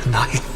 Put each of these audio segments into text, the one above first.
Nice.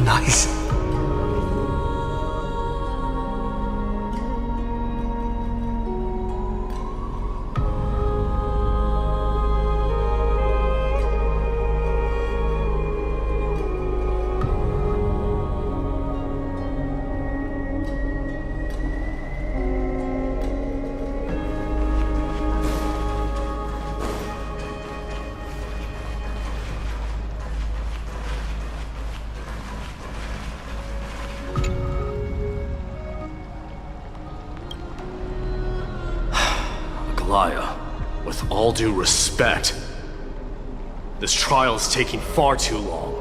Nice. With all due respect, this trial is taking far too long.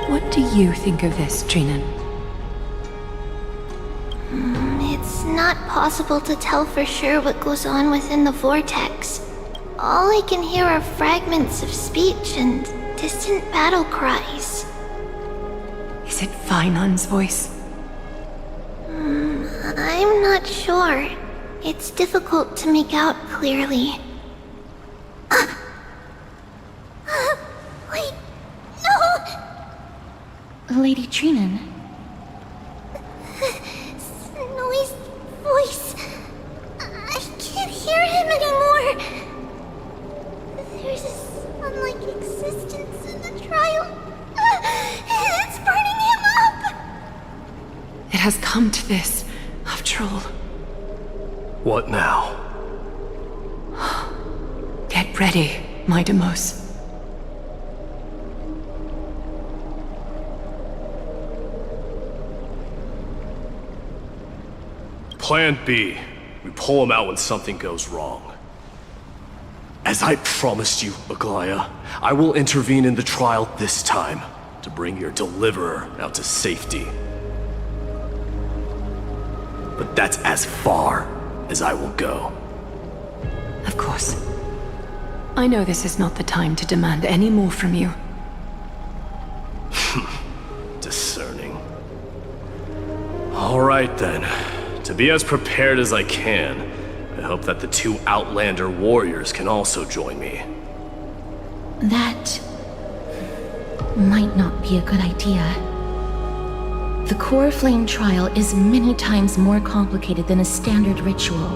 What do you think of this, Trinan? It's not possible to tell for sure what goes on within the vortex. All I can hear are fragments of speech and distant battle cries. Is it Vainan's voice? I'm not sure. It's difficult to make out clearly. Wait, no! Lady Trinan. Snowy's voice. I can't hear him anymore. There's a sun-like existence in the trial. It's burning him up! It has come to this, after all. What now? Get ready, my Demos. Plan B. We pull him out when something goes wrong. As I promised you, Aglaya, I will intervene in the trial this time to bring your deliverer out to safety. But that's as far as I will go. Of course. I know this is not the time to demand any more from you. Discerning. All right then. To be as prepared as I can, I hope that the two Outlander warriors can also join me. That might not be a good idea. The core flame trial is many times more complicated than a standard ritual.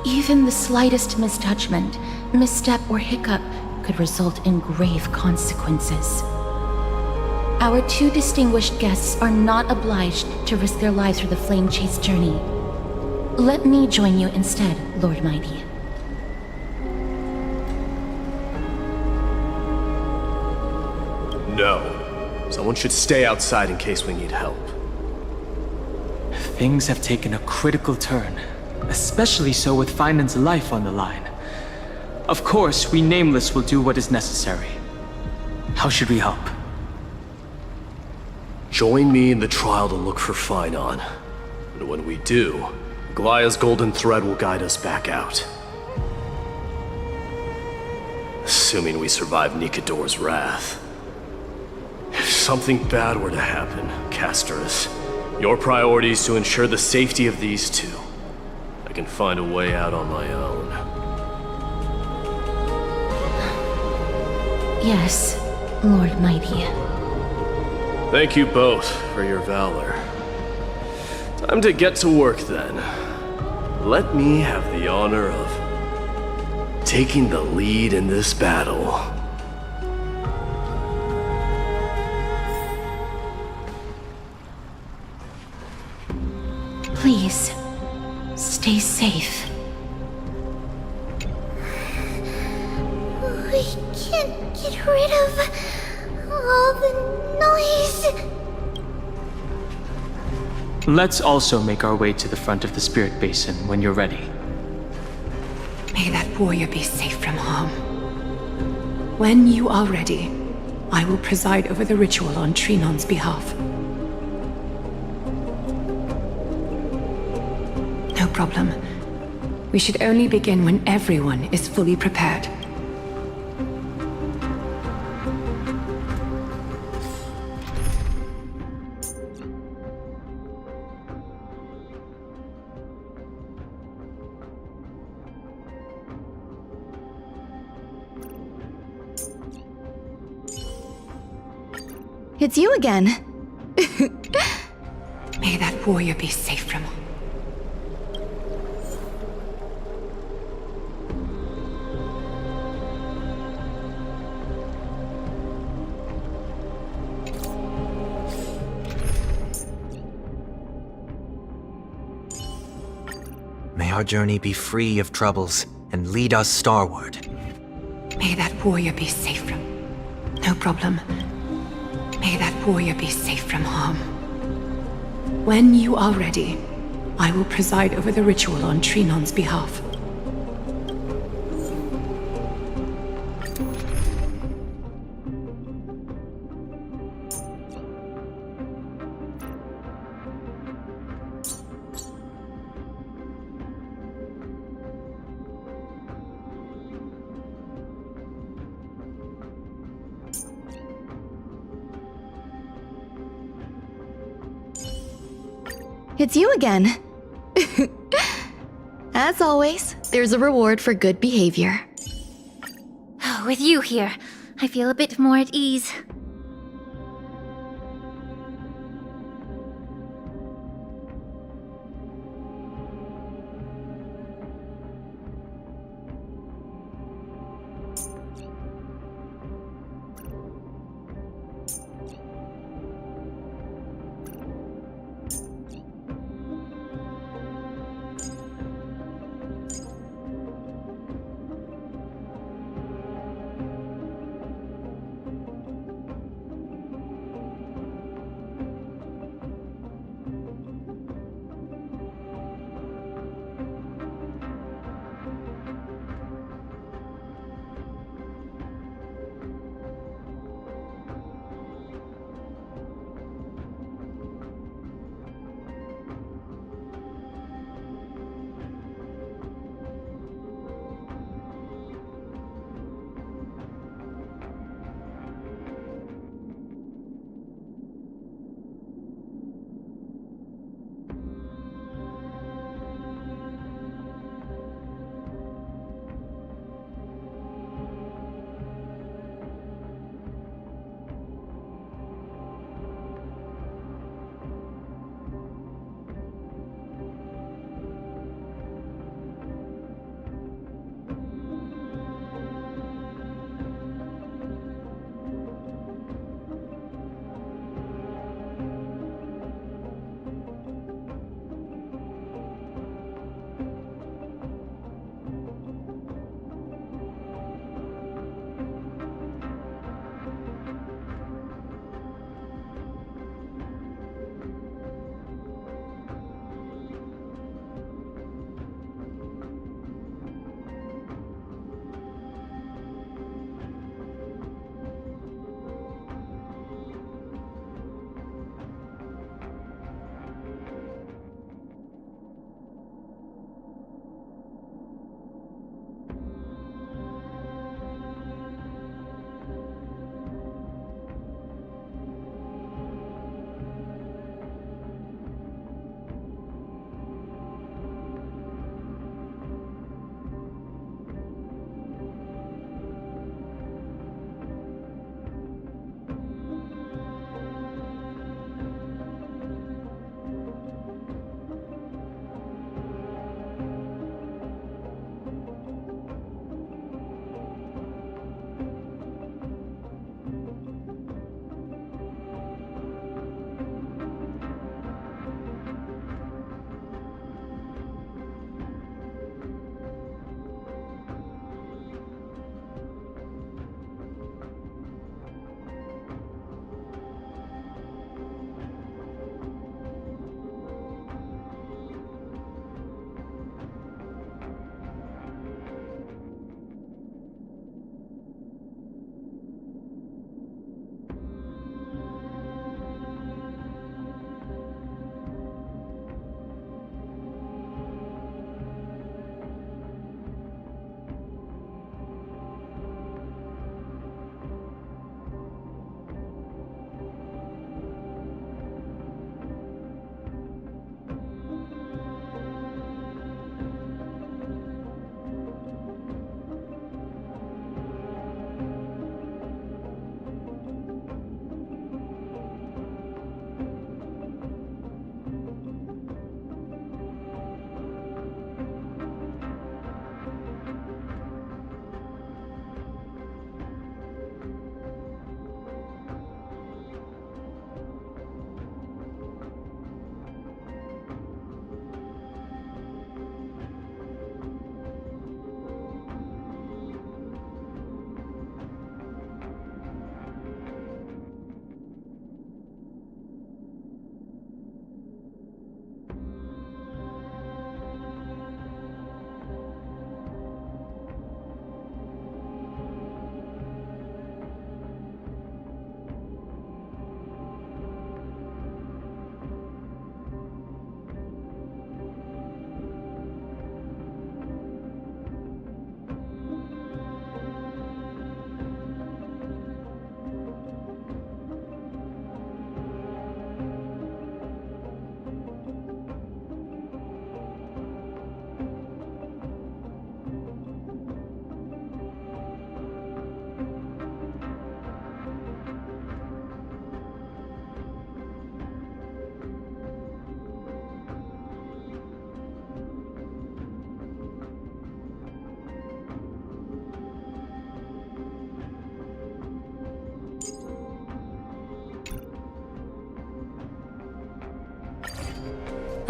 Even the slightest misjudgment, misstep, or hiccup could result in grave consequences. Our two distinguished guests are not obliged to risk their lives for the flame chase journey. Let me join you instead, Lord Mighty. No. Someone should stay outside in case we need help. Things have taken a critical turn, especially so with Vainan's life on the line. Of course, we Nameless will do what is necessary. How should we help? Join me in the trial to look for Fainan. And when we do, Aglaya's golden thread will guide us back out. Assuming we survive Nikador's wrath. If something bad were to happen, Castorus, Your priority is to ensure the safety of these two. I can find a way out on my own. Yes, Lord Mighty. Thank you both for your valor. Time to get to work then. Let me have the honor of taking the lead in this battle. Please, stay safe. We can't get rid of all the noise. Let's also make our way to the front of the Spirit Basin when you're ready. May that warrior be safe from harm. When you are ready, I will preside over the ritual on Trinon's behalf. No problem. We should only begin when everyone is fully prepared. It's you again. May that warrior be safe from harm. May our journey be free of troubles and lead us starward. May that warrior be safe from... No problem. May that warrior be safe from harm. When you are ready, I will preside over the ritual on Trinon's behalf. It's you again. As always, there's a reward for good behavior. With you here, I feel a bit more at ease.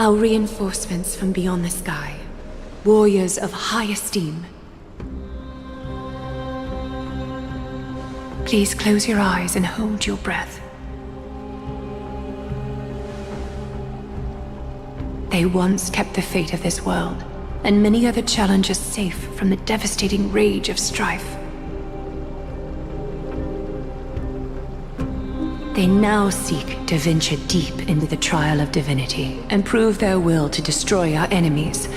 Our reinforcements from beyond the sky. Warriors of high esteem. Please close your eyes and hold your breath. They once kept the fate of this world, and many other challenges safe from the devastating rage of strife. They now seek to venture deep into the trial of divinity and prove their will to destroy our enemies,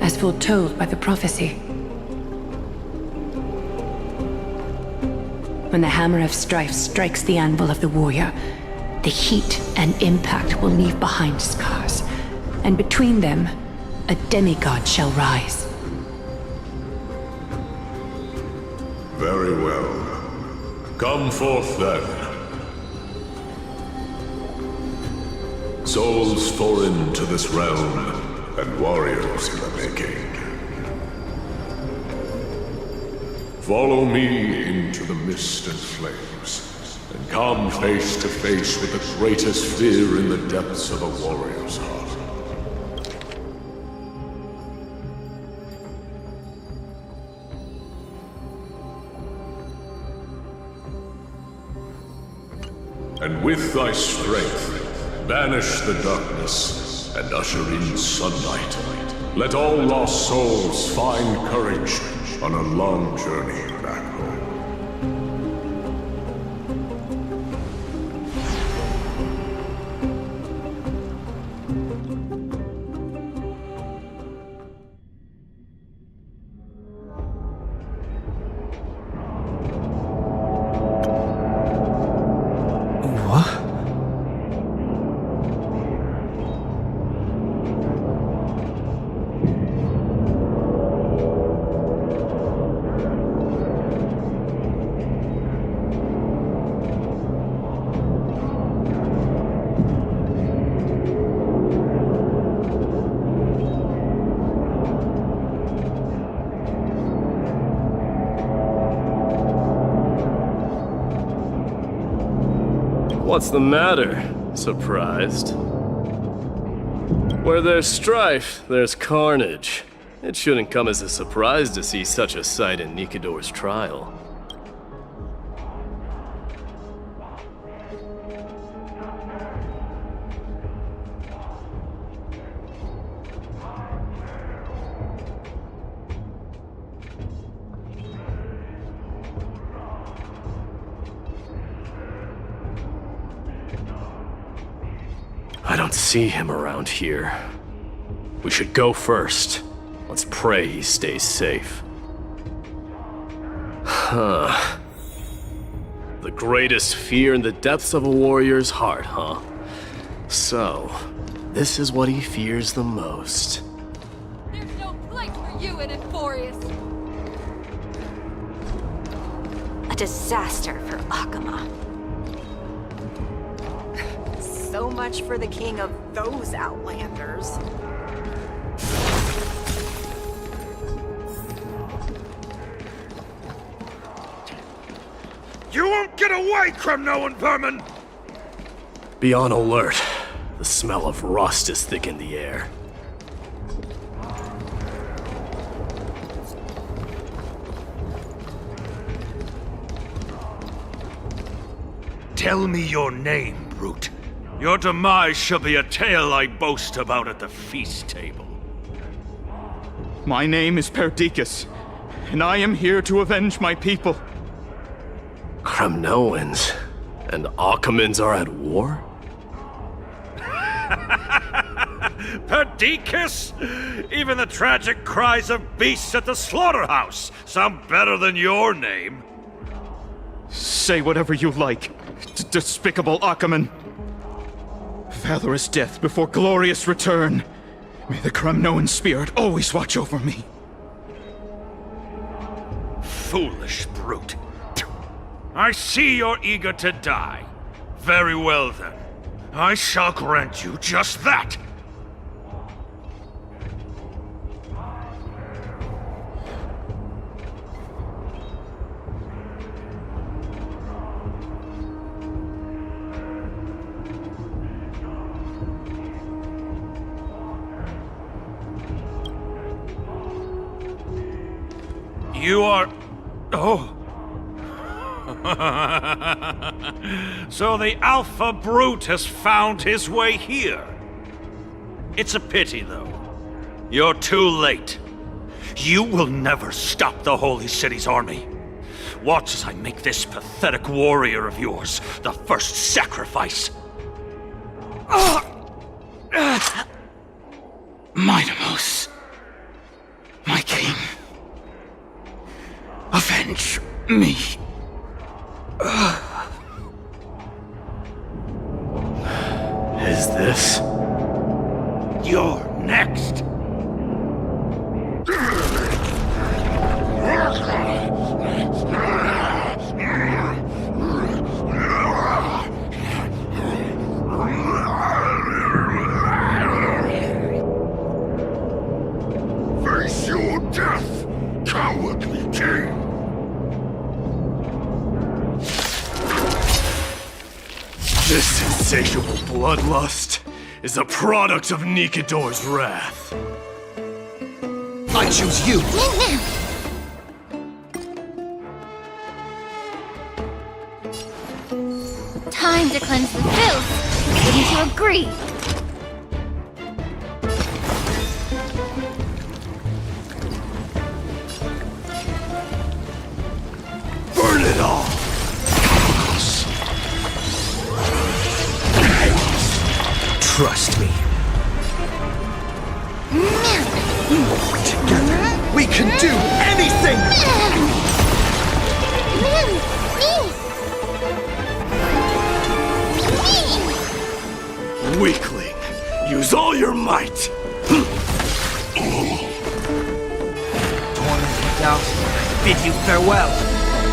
as foretold by the prophecy. When the hammer of strife strikes the anvil of the warrior, the heat and impact will leave behind scars, and between them, a demigod shall rise. Very well. Come forth then. Souls foreign to this realm, and warriors in the making. Follow me into the mist and flames, and come face to face with the greatest fear in the depths of a warrior's heart. And with thy strength, banish the darkness and usher in sunlight. Let all lost souls find courage on a long journey back home. What's the matter? Surprised? Where there's strife, there's carnage. It shouldn't come as a surprise to see such a sight in Nikador's trial. I don't see him around here. We should go first. Let's pray he stays safe. Huh. The greatest fear in the depths of a warrior's heart, huh? So, this is what he fears the most. There's no place for you in Amphoreus. A disaster for Akama. So much for the king of those outlanders. You won't get away, Kremnoan vermin! Be on alert. The smell of rust is thick in the air. Tell me your name, brute. Your demise shall be a tale I boast about at the feast table. My name is Perdiccas, and I am here to avenge my people. Kremnoans and Akamans are at war? Perdiccas? Even the tragic cries of beasts at the slaughterhouse sound better than your name. Say whatever you like, despicable Akaman. Valorous death before glorious return. May the Kremnoan spirit always watch over me. Foolish brute. I see you're eager to die. Very well then. I shall grant you just that. you are... Oh. So the Alpha Brute has found his way here. It's a pity, though. You're too late. You will never stop the Holy City's army. Watch as I make this pathetic warrior of yours the first sacrifice. Minimos, my king, avenge me. Is this? You're next. Face your death, cowardly king! This insatiable bloodlust is a product of Nikador's wrath. I choose you! Time to cleanse the filth. Wouldn't you agree? Burn it all! Trust me. Together, we can do anything! Weakling, use all your might! Torment and doubt, I bid you farewell.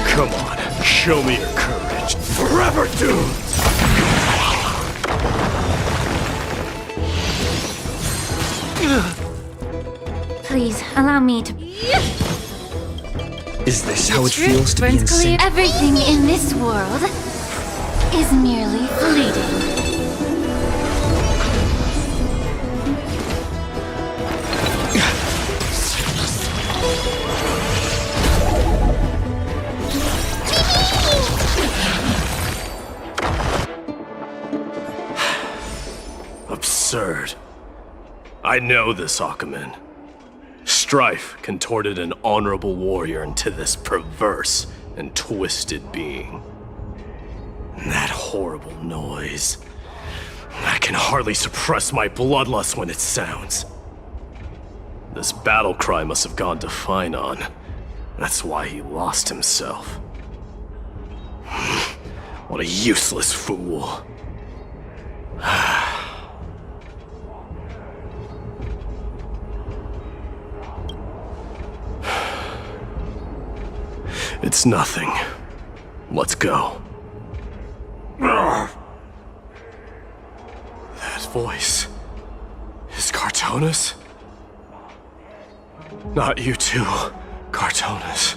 Come on, show me your courage. Forever doomed! Please, allow me to... Is this how it feels to be Burns clear. insane? Everything in this world is merely fleeting. Absurd. I know this, Akumen. Strife contorted an honorable warrior into this perverse and twisted being. And that horrible noise. I can hardly suppress my bloodlust when it sounds. This battle cry must have gone to Finon. That's why he lost himself. What a useless fool. It's nothing. Let's go. That voice is Cartonis? Not you too, Cartonis.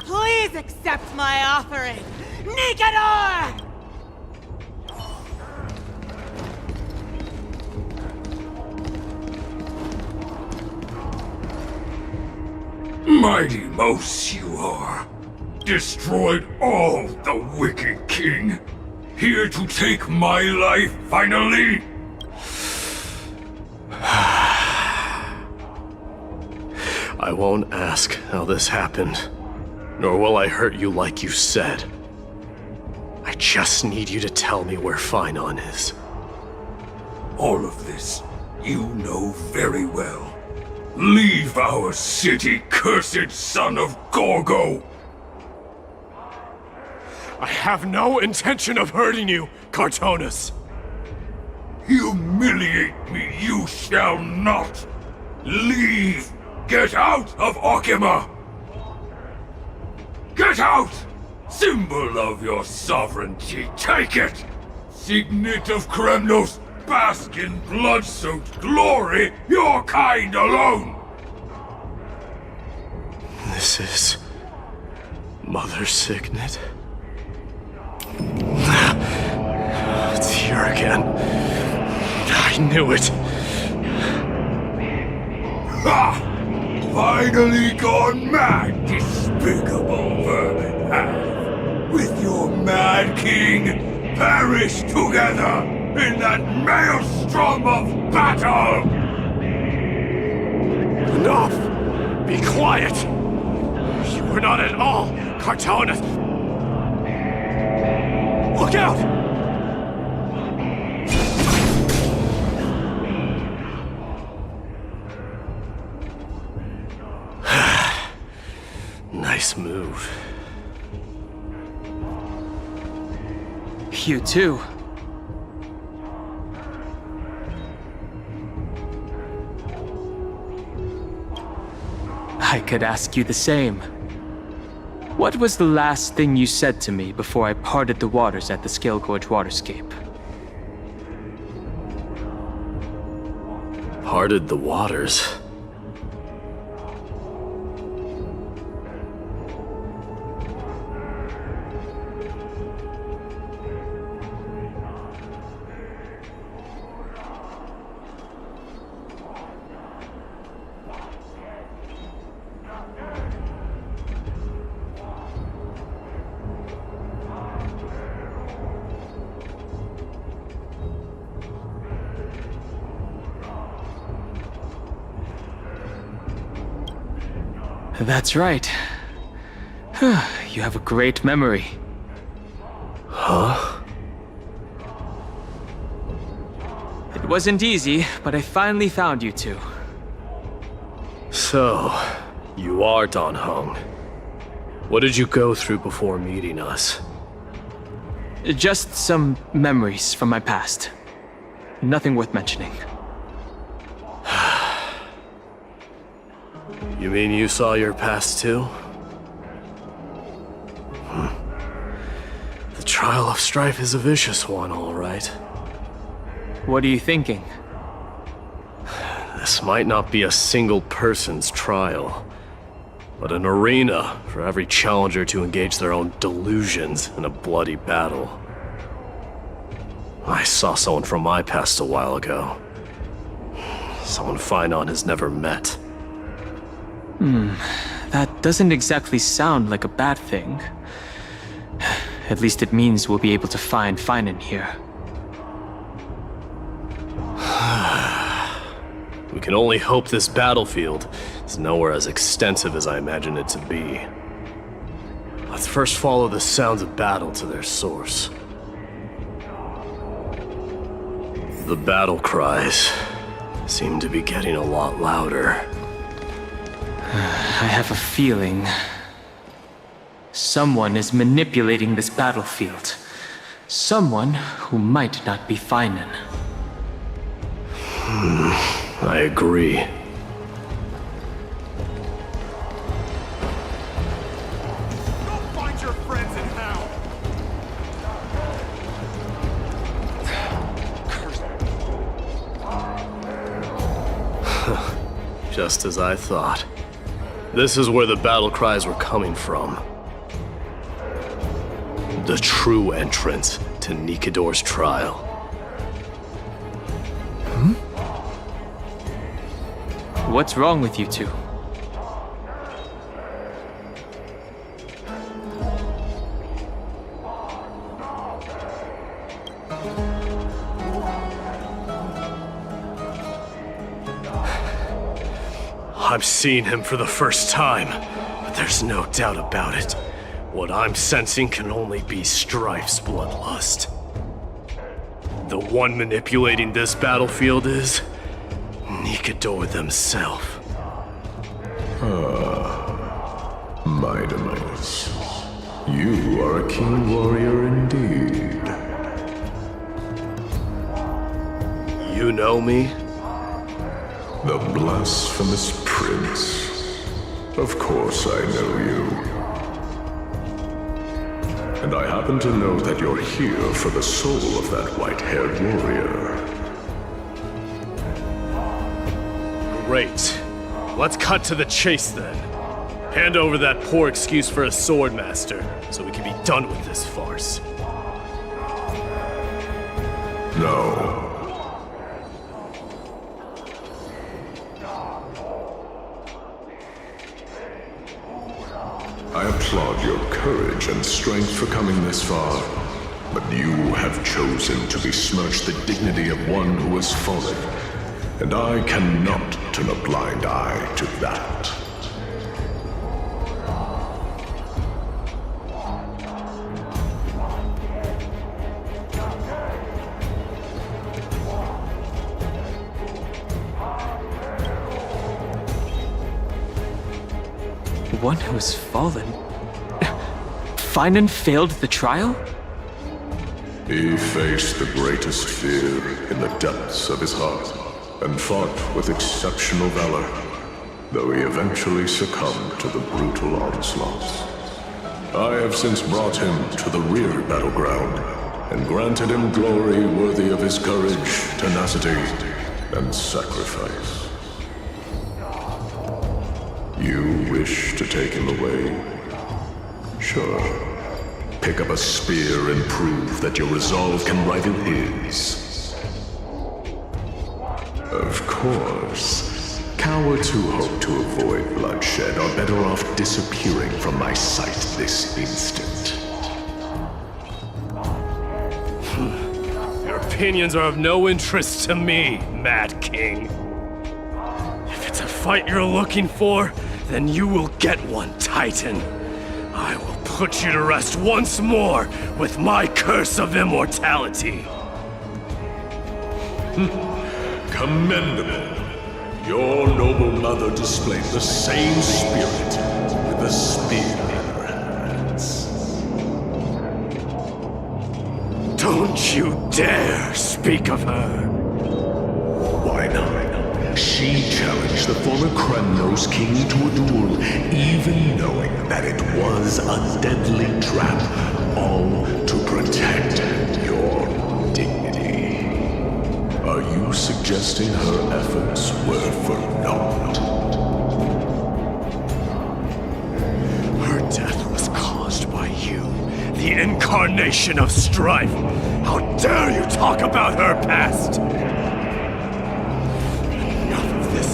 Please accept my offering, Nikador! Mighty Mos you are. Destroyed all the wicked king. Here to take my life finally. I won't ask how this happened, nor will I hurt you like you said. I just need you to tell me where Finon is. All of this you know very well. Leave our city, cursed son of Gorgo! I have no intention of hurting you, Cartonis. Humiliate me you shall not! Leave! Get out of Okima! Get out! Symbol of your sovereignty, take it! Signet of Kremnos, bask in blood-soaked glory, your kind alone! This is Mother Signet. It's here again. I knew it. Ha! Finally gone mad, despicable vermin have. With your mad king, perish together in that maelstrom of battle! Enough! Be quiet! You were not at all Cartonus! Look out! Nice move. You too. I could ask you the same. What was the last thing you said to me before I parted the waters at the Scale Gorge waterscape? Parted the waters? That's right. You have a great memory. Huh? It wasn't easy, but I finally found you two. So, you are Dan Heng. What did you go through before meeting us? Just some memories from my past. Nothing worth mentioning. You mean you saw your past too? The trial of strife is a vicious one, all right. What are you thinking? This might not be a single person's trial, but an arena for every challenger to engage their own delusions in a bloody battle. I saw someone from my past a while ago. Someone Finon has never met. That doesn't exactly sound like a bad thing. At least it means we'll be able to find Finon here. We can only hope this battlefield is nowhere as extensive as I imagine it to be. Let's first follow the sounds of battle to their source. The battle cries seem to be getting a lot louder. I have a feeling someone is manipulating this battlefield. Someone who might not be Finon. I agree. Go find your friends in hell! Just as I thought. This is where the battle cries were coming from. The true entrance to Nikador's trial. What's wrong with you two? I'm seeing him for the first time, but there's no doubt about it. What I'm sensing can only be Strife's bloodlust. The one manipulating this battlefield is Nikador themselves. My demise. You are a king warrior indeed. You know me? The blasphemous prince. Of course I know you. And I happen to know that you're here for the soul of that white-haired warrior. Great. Let's cut to the chase then. Hand over that poor excuse for a sword master, so we can be done with this farce. No. I applaud your courage and strength for coming this far, but you have chosen to besmirch the dignity of one who has fallen, and I cannot turn a blind eye to that. One who has fallen? Finan failed the trial? He faced the greatest fear in the depths of his heart, and fought with exceptional valor, though he eventually succumbed to the brutal onslaughts. I have since brought him to the rear battleground, and granted him glory worthy of his courage, tenacity, and sacrifice. You wish to take him away? Sure. Pick up a spear and prove that your resolve can rival his. Of course. Cowards who hope to avoid bloodshed are better off disappearing from my sight this instant. Your opinions are of no interest to me, Mad King. If it's a fight you're looking for, then you will get one, Titan. I will put you to rest once more with my curse of immortality. Commendable. Your noble mother displayed the same spirit with a spear in her hands. Don't you dare speak of her. Why not? She challenged the former Kremnos king to a duel, even knowing that it was a deadly trap, all to protect your dignity. Are you suggesting her efforts were for naught? Her death was caused by you, the incarnation of strife. How dare you talk about her past?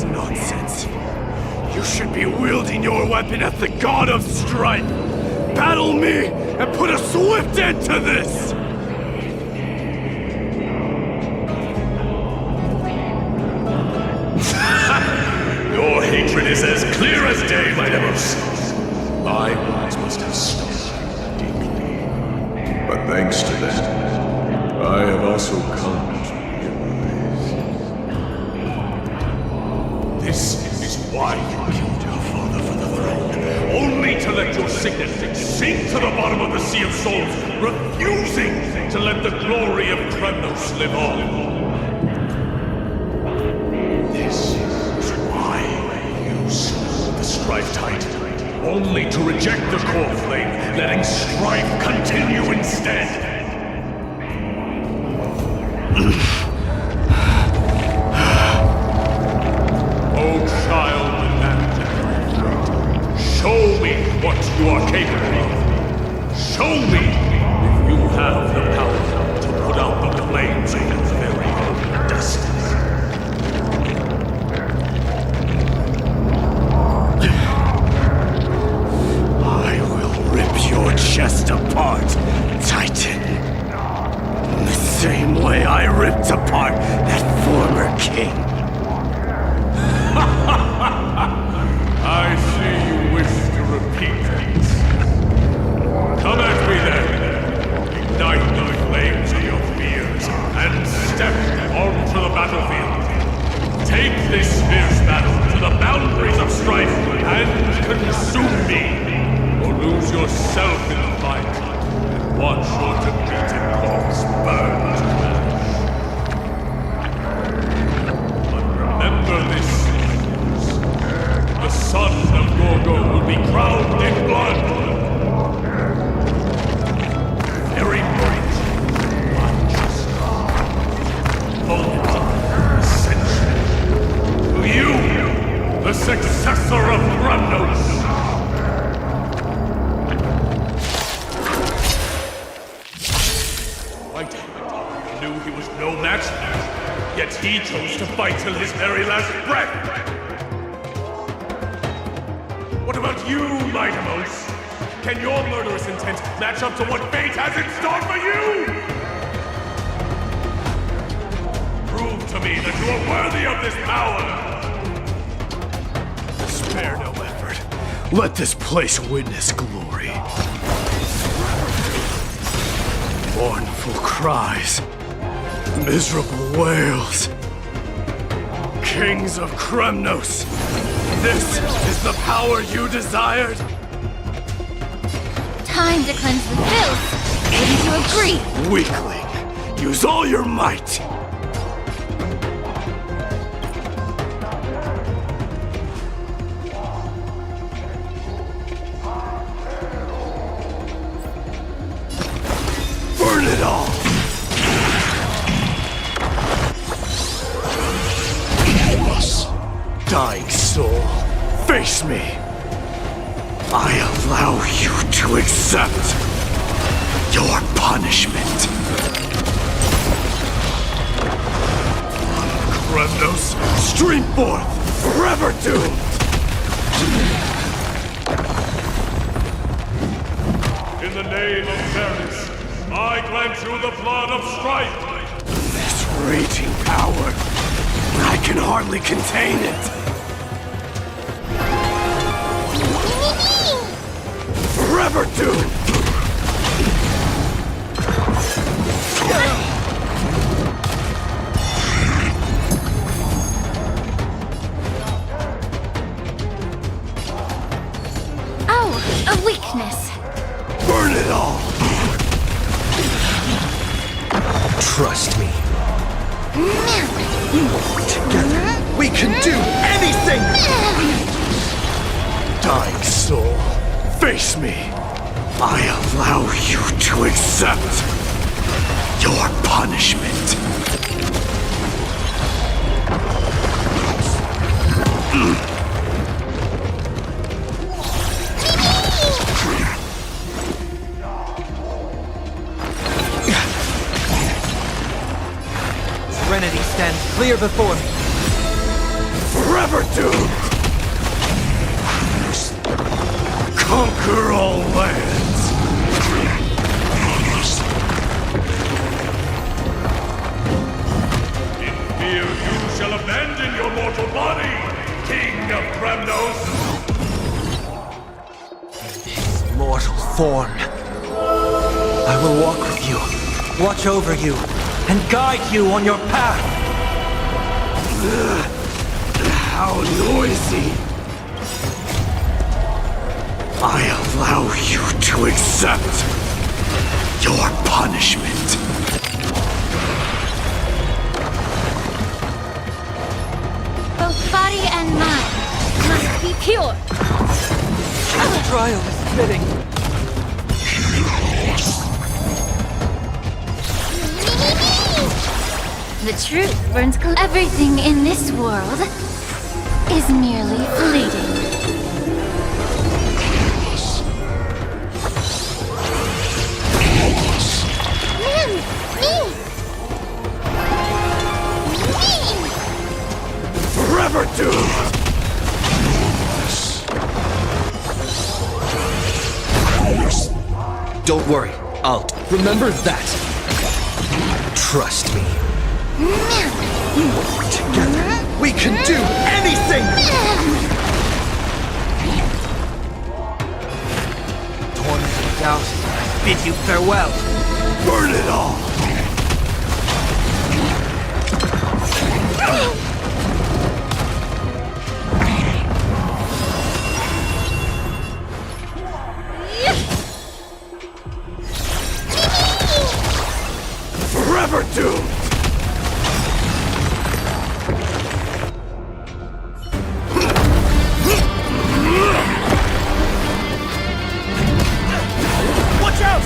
Nonsense. You should be wielding your weapon at the god of strife. Battle me and put a swift end to this! Your hatred is as clear as day, my Demos. My words must have stung deeply. But thanks to that, I have also come to realize. This is why you killed your father for the throne. Only to let your signet sink to the bottom of the Sea of Souls, refusing to let the glory of Kremnos live on. This is why you slew the Strife Titan, only to reject the core flame, letting strife continue instead. Oh, child and show me what you are capable of. Show me if you have the power to put out the flames of your very own destiny. I will rip your chest apart, Titan. In the same way I ripped apart that former king. I see you wish to repeat things. Come at me then. Ignite the flames of your fears and step onto the battlefield. Take this fierce battle to the boundaries of strife and consume me, or lose yourself in the fight and watch your defeated corpse burn to ash. fighting. Knew he was no match, yet he chose to fight till his very last breath. What about you, Mightimos? Can your murderous intent match up to what fate has in store for you? Prove to me that you are worthy of this power! Spare no effort. Let this place witness glory. Mournful cries. Miserable wails. Kings of Kremnos, this is the power you desired? Time to cleanse the filth. Wouldn't you agree? Weakling, use all your might. Burn it all! Dying soul, face me! I allow you to accept your punishment. Kremnos, stream forth, forever doomed! In the name of fairness, I grant you the blood of strife! This raging power, I can hardly contain it. Forever doomed! Oh, a weakness. Burn it all! Trust me. Together, we can do anything! Dying soul, face me! I allow you to accept your punishment. Serenity stands clear before me. Forever doomed! Conquer all lands! In fear you shall abandon your mortal body, King of Kremnos! His mortal form. I will walk with you, watch over you, and guide you on your path. How noisy! I allow you to accept your punishment. Both body and mind must be pure. The trial is fitting. The truth burns everything in this world is merely fleeting. Forever doomed! Don't worry, I'll remember that. Trust me. Together, we can do anything! Tormented doubt, I bid you farewell. Burn it all! Forever doomed! Watch out!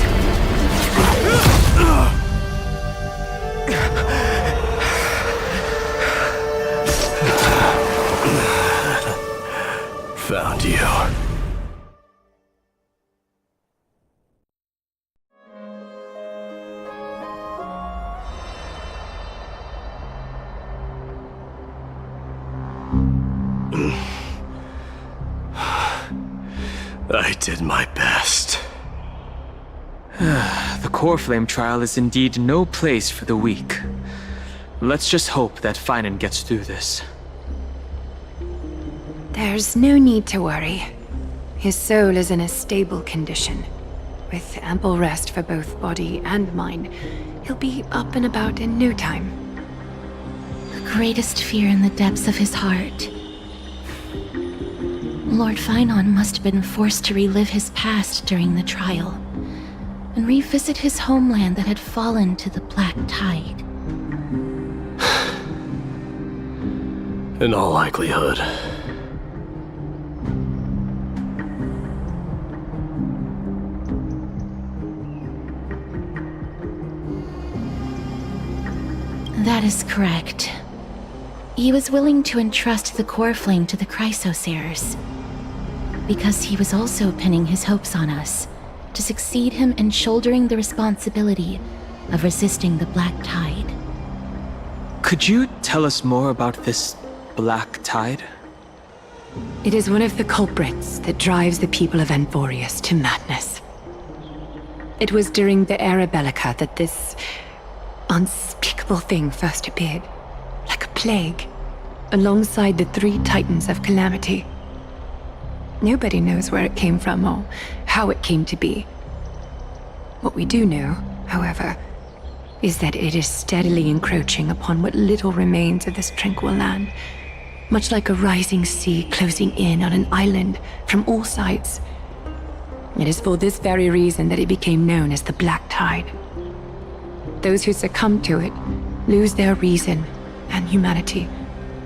did my best. The core flame trial is indeed no place for the weak. Let's just hope that Finan gets through this. There's no need to worry. His soul is in a stable condition. With ample rest for both body and mind, he'll be up and about in no time. The greatest fear in the depths of his heart. Lord Finan must have been forced to relive his past during the trial, and revisit his homeland that had fallen to the Black Tide. In all likelihood. That is correct. He was willing to entrust the core flame to the Chrysosayers, because he was also pinning his hopes on us to succeed him in shouldering the responsibility of resisting the Black Tide. Could you tell us more about this Black Tide? It is one of the culprits that drives the people of Amphoreus to madness. It was during the Era Bellica that this unspeakable thing first appeared, like a plague, alongside the three titans of calamity. Nobody knows where it came from or how it came to be. What we do know, however, is that it is steadily encroaching upon what little remains of this tranquil land, much like a rising sea closing in on an island from all sides. It is for this very reason that it became known as the Black Tide. Those who succumb to it lose their reason and humanity,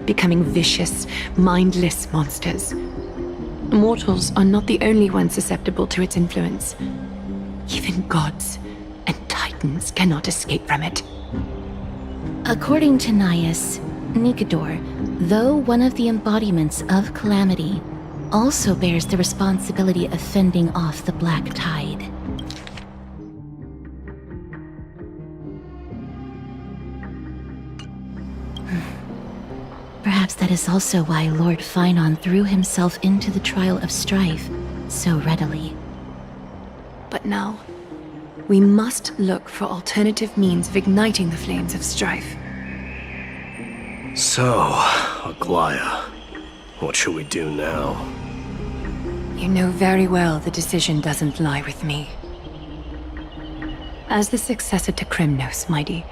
becoming vicious, mindless monsters. Mortals are not the only ones susceptible to its influence. Even gods and titans cannot escape from it. According to Naius, Nikador, though one of the embodiments of calamity, also bears the responsibility of fending off the Black Tide. Perhaps that is also why Lord Finan threw himself into the trial of strife so readily. But now, we must look for alternative means of igniting the flames of strife. So, Aglaya, what should we do now? You know very well the decision doesn't lie with me. As the successor to Krymnos, Mighty,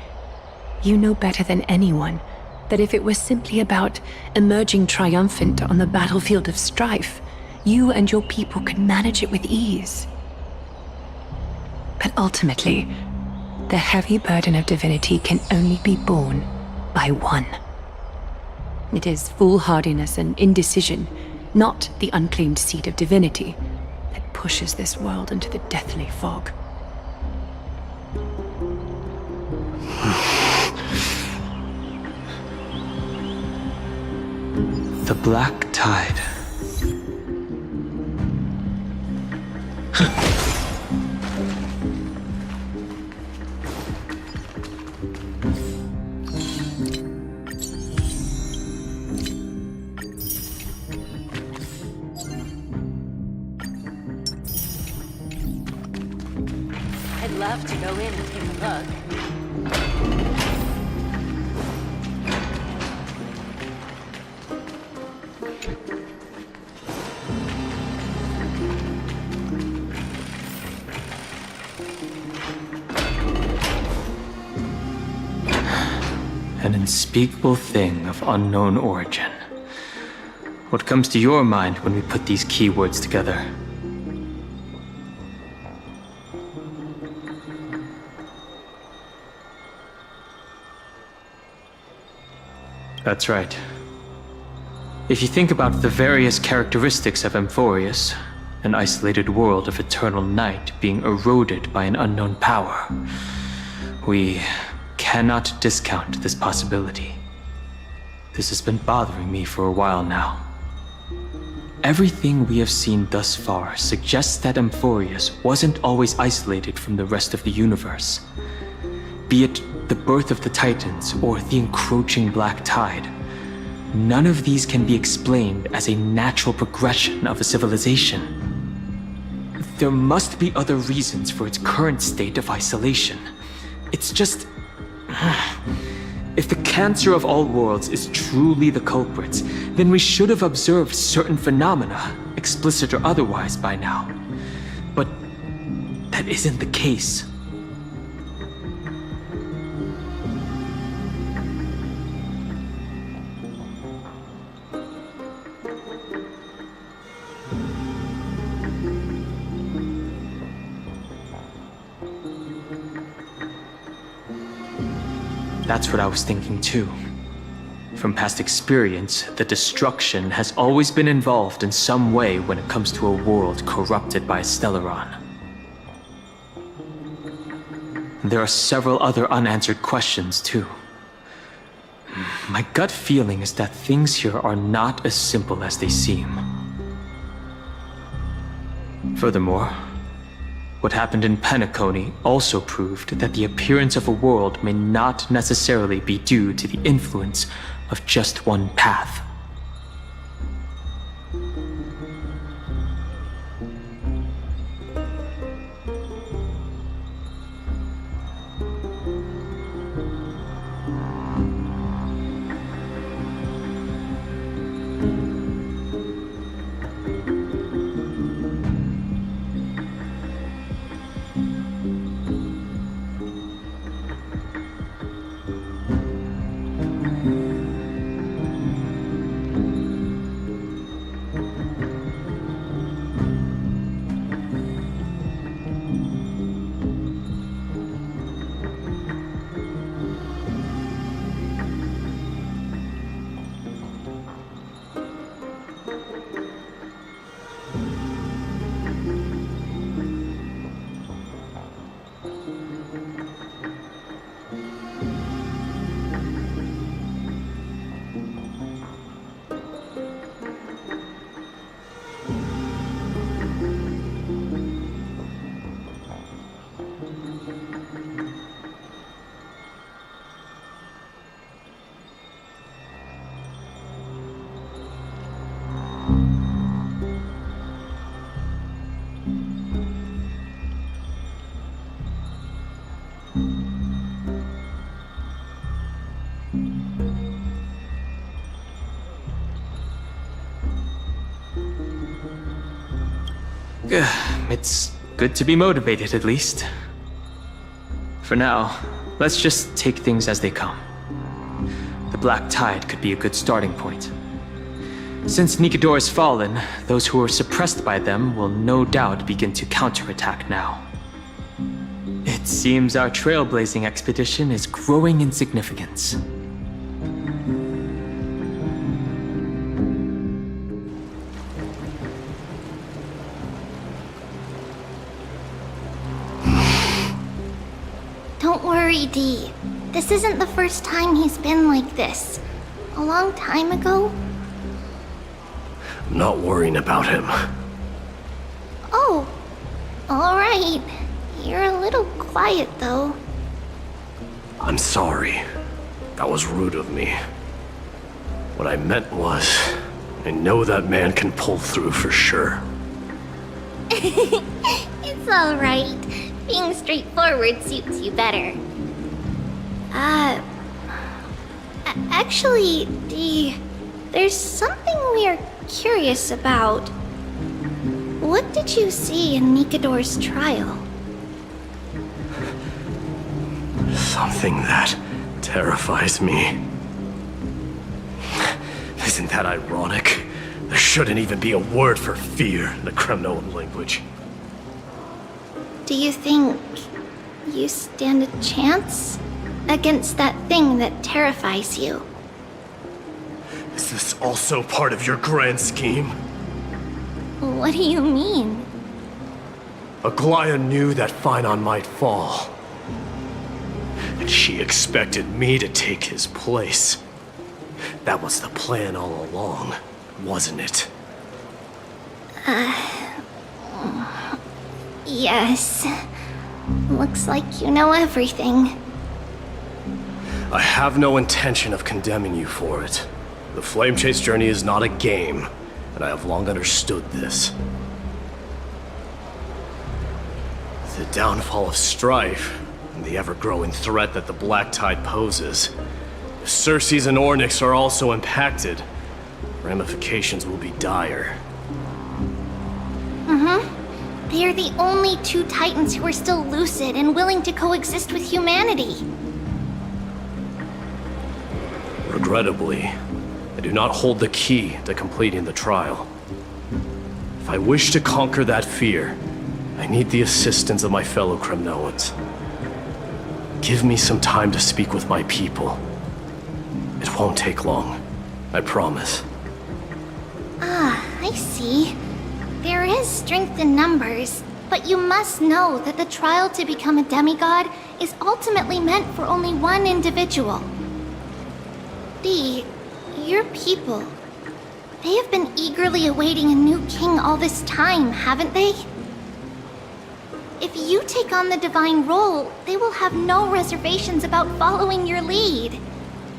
you know better than anyone that if it was simply about emerging triumphant on the battlefield of strife, you and your people could manage it with ease. But ultimately, the heavy burden of divinity can only be borne by one. It is foolhardiness and indecision, not the unclaimed seed of divinity, that pushes this world into the deathly fog. The Black Tide. I'd love to go in and take a look. An unspeakable thing of unknown origin. What comes to your mind when we put these keywords together? That's right. If you think about the various characteristics of Amphoreus, an isolated world of eternal night being eroded by an unknown power, we cannot discount this possibility. This has been bothering me for a while now. Everything we have seen thus far suggests that Amphoreus wasn't always isolated from the rest of the universe. Be it the birth of the Titans or the encroaching Black Tide, none of these can be explained as a natural progression of a civilization. There must be other reasons for its current state of isolation. It's just... If the cancer of all worlds is truly the culprit, then we should have observed certain phenomena, explicit or otherwise, by now. But that isn't the case. That's what I was thinking too. From past experience, the destruction has always been involved in some way when it comes to a world corrupted by a Stellaron. There are several other unanswered questions too. My gut feeling is that things here are not as simple as they seem. Furthermore, what happened in Penacony also proved that the appearance of a world may not necessarily be due to the influence of just one path. It's good to be motivated, at least. For now, let's just take things as they come. The Black Tide could be a good starting point. Since Nikador has fallen, those who are suppressed by them will no doubt begin to counterattack now. It seems our trailblazing expedition is growing in significance. Don't worry, Dee. This isn't the first time he's been like this. A long time ago. I'm not worrying about him. Oh, alright. You're a little quiet, though. I'm sorry. That was rude of me. What I meant was, I know that man can pull through for sure. It's alright. Being straightforward suits you better. Actually, Dee, there's something we're curious about. What did you see in Nikador's trial? Something that terrifies me. Isn't that ironic? There shouldn't even be a word for fear in the Kremnoan language. Do you think you stand a chance against that thing that terrifies you? Is this also part of your grand scheme? What do you mean? Aglaya knew that Phynon might fall. And she expected me to take his place. That was the plan all along, wasn't it? Yes. Looks like you know everything. I have no intention of condemning you for it. The Flame Chase journey is not a game, and I have long understood this. With the downfall of strife, and the ever-growing threat that the Black Tide poses, if Circes and Ornyx are also impacted, ramifications will be dire. They are the only two Titans who are still lucid and willing to coexist with humanity. Regrettably, I do not hold the key to completing the trial. If I wish to conquer that fear, I need the assistance of my fellow Kremnoans. Give me some time to speak with my people. It won't take long, I promise. I see. There is strength in numbers, but you must know that the trial to become a demigod is ultimately meant for only one individual. Your people, they have been eagerly awaiting a new king all this time, haven't they? If you take on the divine role, they will have no reservations about following your lead.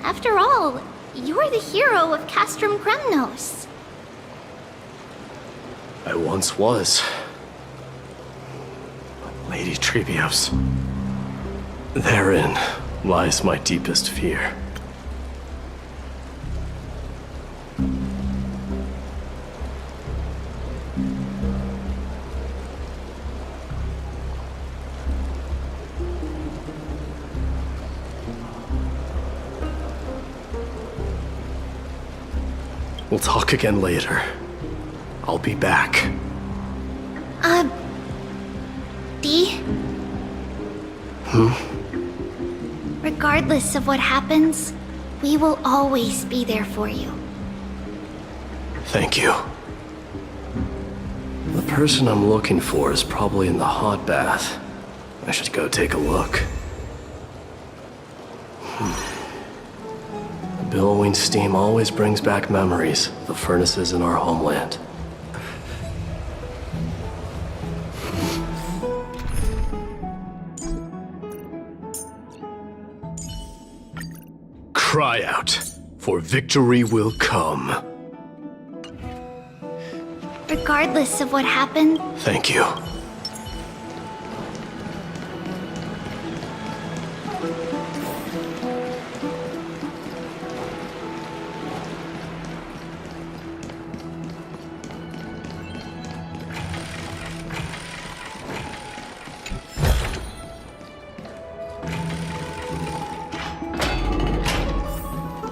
After all, you're the hero of Castrum Kremnos. I once was. Lady Trebios. Therein lies my deepest fear. We'll talk again later. I'll be back. Dee? Regardless of what happens, we will always be there for you. Thank you. The person I'm looking for is probably in the hot bath. I should go take a look. The billowing steam always brings back memories of the furnaces in our homeland. Cry out, for victory will come. Regardless of what happened, Thank you.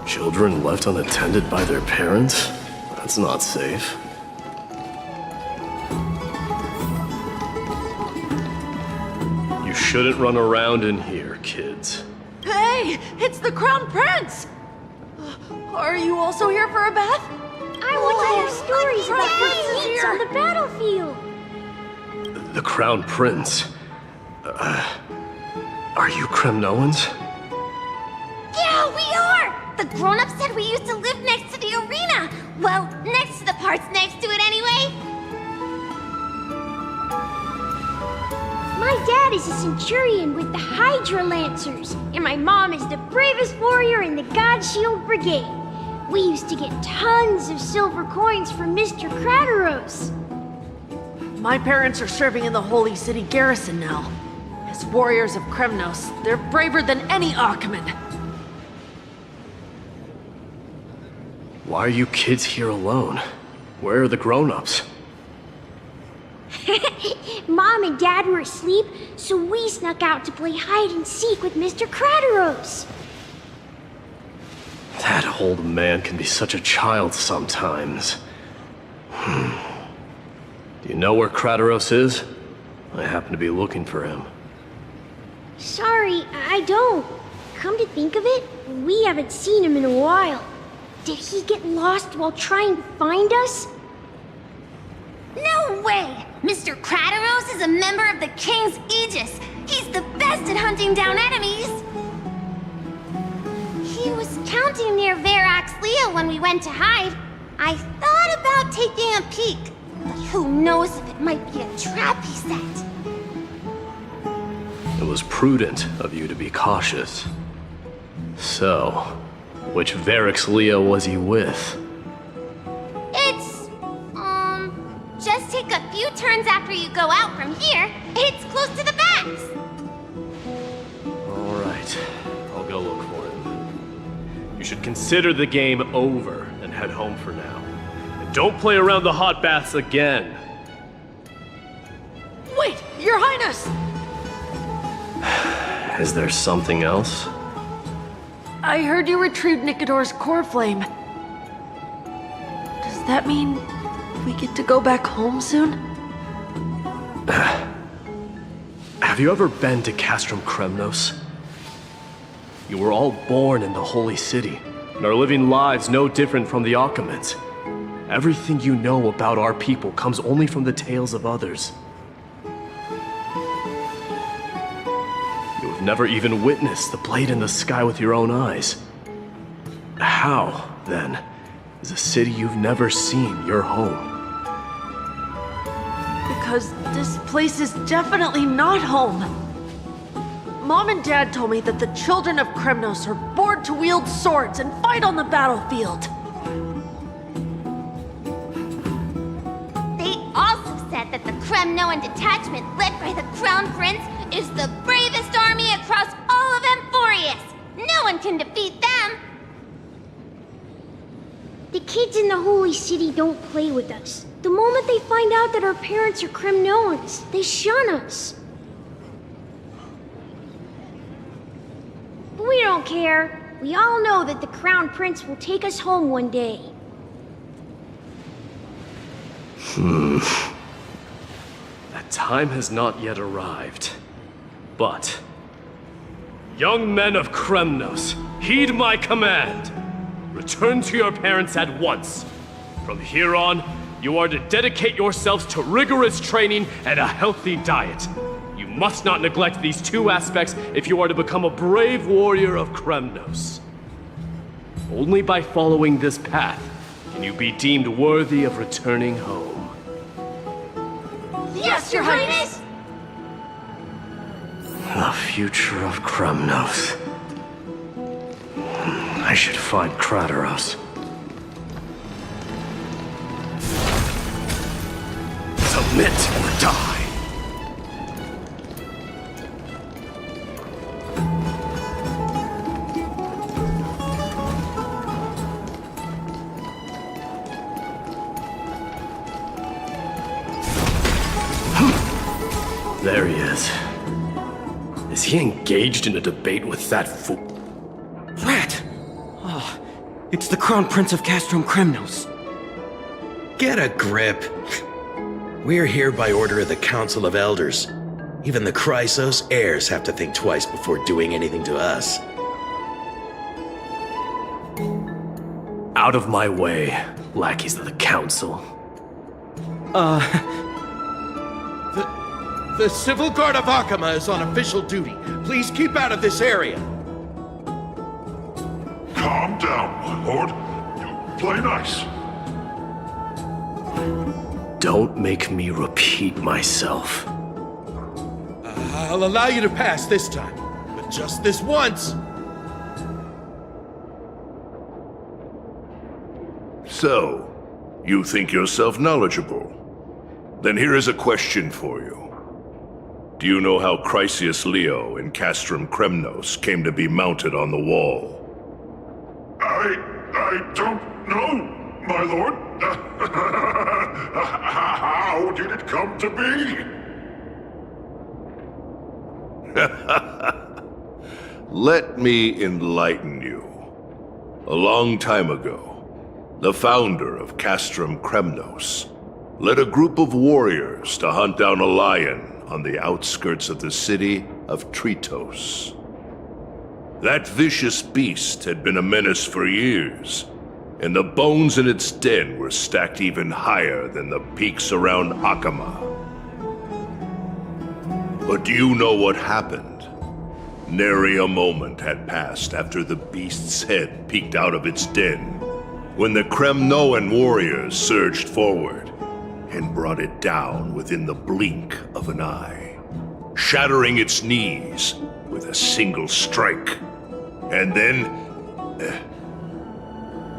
Children left unattended by their parents? That's not safe. You shouldn't run around in here, kids. Hey, it's the Crown Prince! Are you also here for a bath? I want to hear stories about princes on the battlefield. The Crown Prince. Are you Kremnoans? Yeah, we are! The grown-ups said we used to live next to the arena. Well, next to the parts next to it anyway. My dad is a centurion with the Hydra Lancers, and my mom is the bravest warrior in the God Shield Brigade. We used to get tons of silver coins from Mr. Crateros. My parents are serving in the Holy City garrison now. As warriors of Kremnos, they're braver than any Achaemen. Why are you kids here alone? Where are the grown-ups? Mom and Dad were asleep, so we snuck out to play hide and seek with Mr. Crateros. That old man can be such a child sometimes. Do you know where Crateros is? I happen to be looking for him. Sorry, I don't. Come to think of it, we haven't seen him in a while. Did he get lost while trying to find us? No way! Mr. Crateros is a member of the King's Aegis. He's the best at hunting down enemies. He was counting near Verax Lea when we went to hide. I thought about taking a peek, but who knows if it might be a trap he set. It was prudent of you to be cautious. So, which Verax Lea was he with? It's, just take a few turns after you go out from here. It's close to the back. relax. All right, I'll go look for him. You should consider the game over and head home for now. And don't play around the hot baths again. Wait, Your Highness! Is there something else? I heard you retrieved Nicodor's core flame. Does that mean we get to go back home soon? Have you ever been to Castrum Kremnos? You were all born in the Holy City, and are living lives no different from the Achaemens. Everything you know about our people comes only from the tales of others. You have never even witnessed the blade in the sky with your own eyes. How, then, is a city you've never seen your home? Because this place is definitely not home. Mom and Dad told me that the children of Kremnos are born to wield swords and fight on the battlefield. They also said that the Kremnoan detachment led by the Crown Prince is the bravest army across all of Amphoreus. No one can defeat them. The kids in the Holy City don't play with us. The moment they find out that our parents are Kremnoans, they shun us. But we don't care. We all know that the Crown Prince will take us home one day. That time has not yet arrived. But, young men of Kremnos, heed my command. Return to your parents at once. From here on, you are to dedicate yourselves to rigorous training and a healthy diet. You must not neglect these two aspects if you are to become a brave warrior of Kremnos. Only by following this path can you be deemed worthy of returning home. Yes, Your Highness! The future of Kremnos. I should find Krateros. Submit or die. There he is. Is he engaged in a debate with that fool? Rat! Oh, it's the Crown Prince of Castrum Kremnos. Get a grip. We're here by order of the Council of Elders. Even the Chrysos heirs have to think twice before doing anything to us. Out of my way, lackeys of the Council. The Civil Guard of Akama is on official duty. Please keep out of this area. Calm down, my lord. You play nice. Don't make me repeat myself. I'll allow you to pass this time, but just this once. So, you think yourself knowledgeable? Then here is a question for you. Do you know how Chrysius Leo in Castrum Kremnos came to be mounted on the wall? I don't know, my lord. How did it come to be? Let me enlighten you. A long time ago, the founder of Castrum Kremnos led a group of warriors to hunt down a lion on the outskirts of the city of Tritos. That vicious beast had been a menace for years, and the bones in its den were stacked even higher than the peaks around Akama. But do you know what happened? Nary a moment had passed after the beast's head peeked out of its den, when the Kremnoan warriors surged forward and brought it down within the blink of an eye, shattering its knees with a single strike. And then...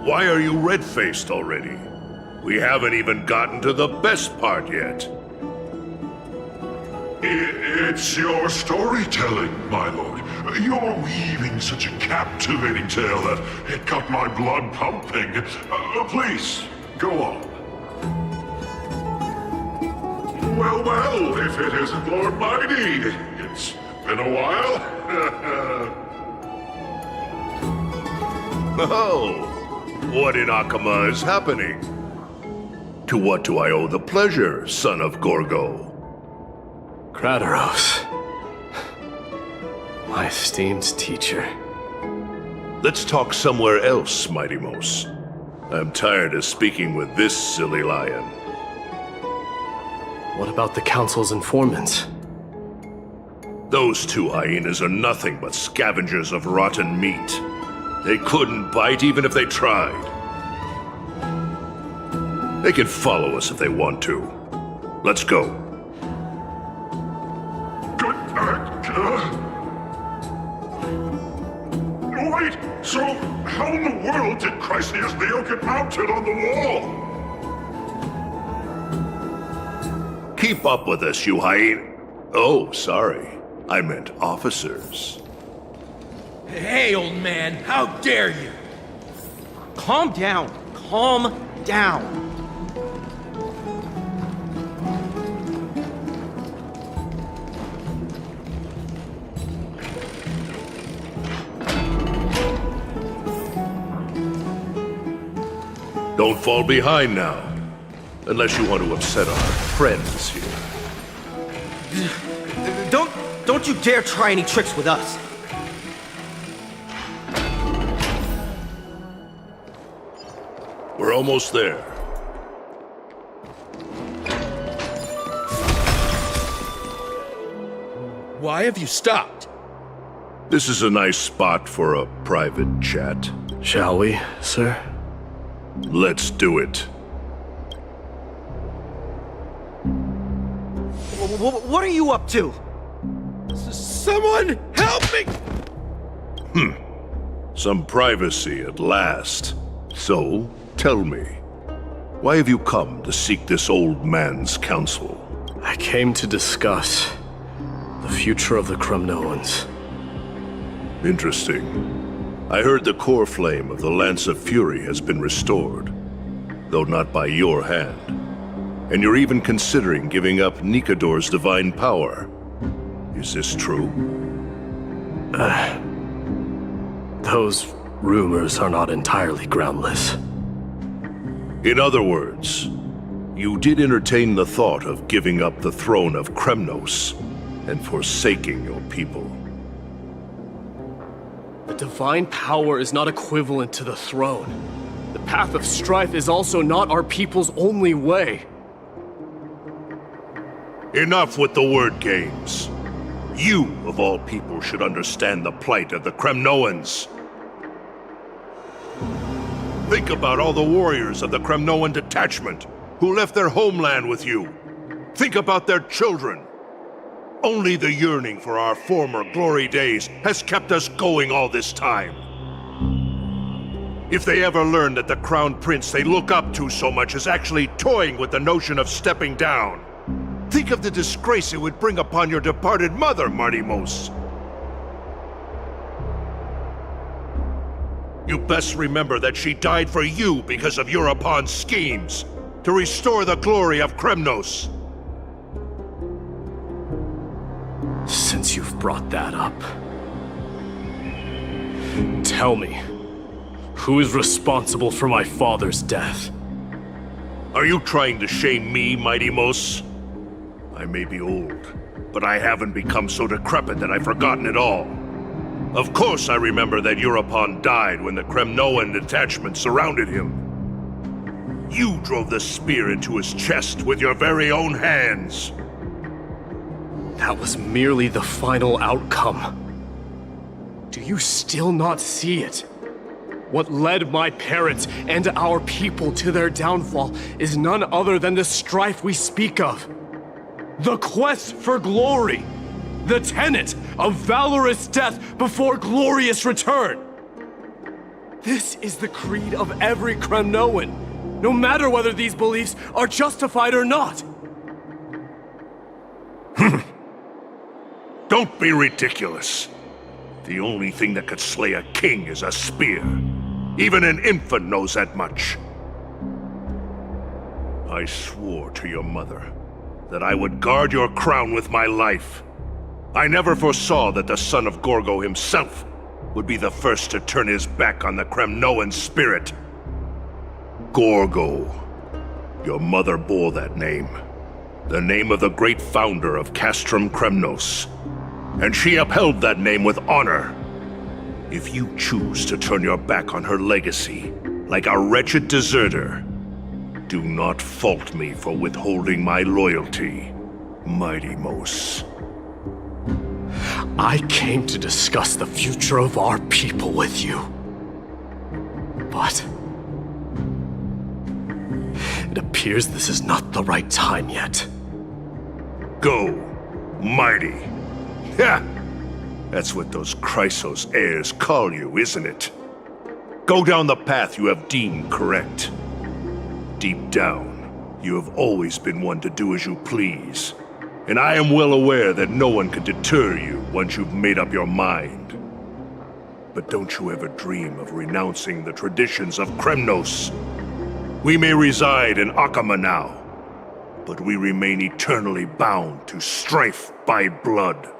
why are you red-faced already? We haven't even gotten to the best part yet. It's your storytelling, my lord. You're weaving such a captivating tale that it got my blood pumping. Please, go on. Well, if it isn't Lord Mighty. It's been a while. Oh, what in Akama is happening? To what do I owe the pleasure, son of Gorgo? Kratos. My esteemed teacher. Let's talk somewhere else, Mighty Mos. I'm tired of speaking with this silly lion. What about the Council's informants? Those two hyenas are nothing but scavengers of rotten meat. They couldn't bite even if they tried. They can follow us if they want to. Let's go. Wait, so how in the world did Chryseus Leo get mounted on the wall? Keep up with us, you hyena. Oh, sorry. I meant officers. Hey, old man, how dare you? Calm down. Calm down. Don't fall behind now. Unless you want to upset our friends here. Don't you dare try any tricks with us. We're almost there. Why have you stopped? This is a nice spot for a private chat. Shall we, sir? Let's do it. What are you up to? Someone help me! Some privacy at last. So, tell me, why have you come to seek this old man's counsel? I came to discuss the future of the Kremnoans. Interesting. I heard the core flame of the Lance of Fury has been restored, though not by your hand. And you're even considering giving up Nikador's divine power. Is this true? Those rumors are not entirely groundless. In other words, you did entertain the thought of giving up the throne of Kremnos and forsaking your people. The divine power is not equivalent to the throne. The path of strife is also not our people's only way. Enough with the word games. You, of all people, should understand the plight of the Kremnoans. Think about all the warriors of the Kremnoan detachment who left their homeland with you. Think about their children. Only the yearning for our former glory days has kept us going all this time. If they ever learn that the crown prince they look up to so much is actually toying with the notion of stepping down, think of the disgrace it would bring upon your departed mother, Mighty Mos. You best remember that she died for you because of Europon's schemes to restore the glory of Kremnos. Since you've brought that up, tell me, who is responsible for my father's death? Are you trying to shame me, Mighty Mos? I may be old, but I haven't become so decrepit that I've forgotten it all. Of course I remember that Europon died when the Kremnoan detachment surrounded him. You drove the spear into his chest with your very own hands. That was merely the final outcome. Do you still not see it? What led my parents and our people to their downfall is none other than the strife we speak of. The quest for glory. The tenet of valorous death before glorious return. This is the creed of every Kremnoan, no matter whether these beliefs are justified or not. Don't be ridiculous. The only thing that could slay a king is a spear. Even an infant knows that much. I swore to your mother that I would guard your crown with my life. I never foresaw that the son of Gorgo himself would be the first to turn his back on the Kremnoan spirit. Gorgo. Your mother bore that name. The name of the great founder of Castrum Kremnos. And she upheld that name with honor. If you choose to turn your back on her legacy, like a wretched deserter, do not fault me for withholding my loyalty, Mighty Mos. I came to discuss the future of our people with you. But it appears this is not the right time yet. Go, Mighty. Ha! That's what those Chrysos heirs call you, isn't it? Go down the path you have deemed correct. Deep down, you have always been one to do as you please. And I am well aware that no one can deter you once you've made up your mind. But don't you ever dream of renouncing the traditions of Kremnos. We may reside in Akama now, but we remain eternally bound to strife by blood.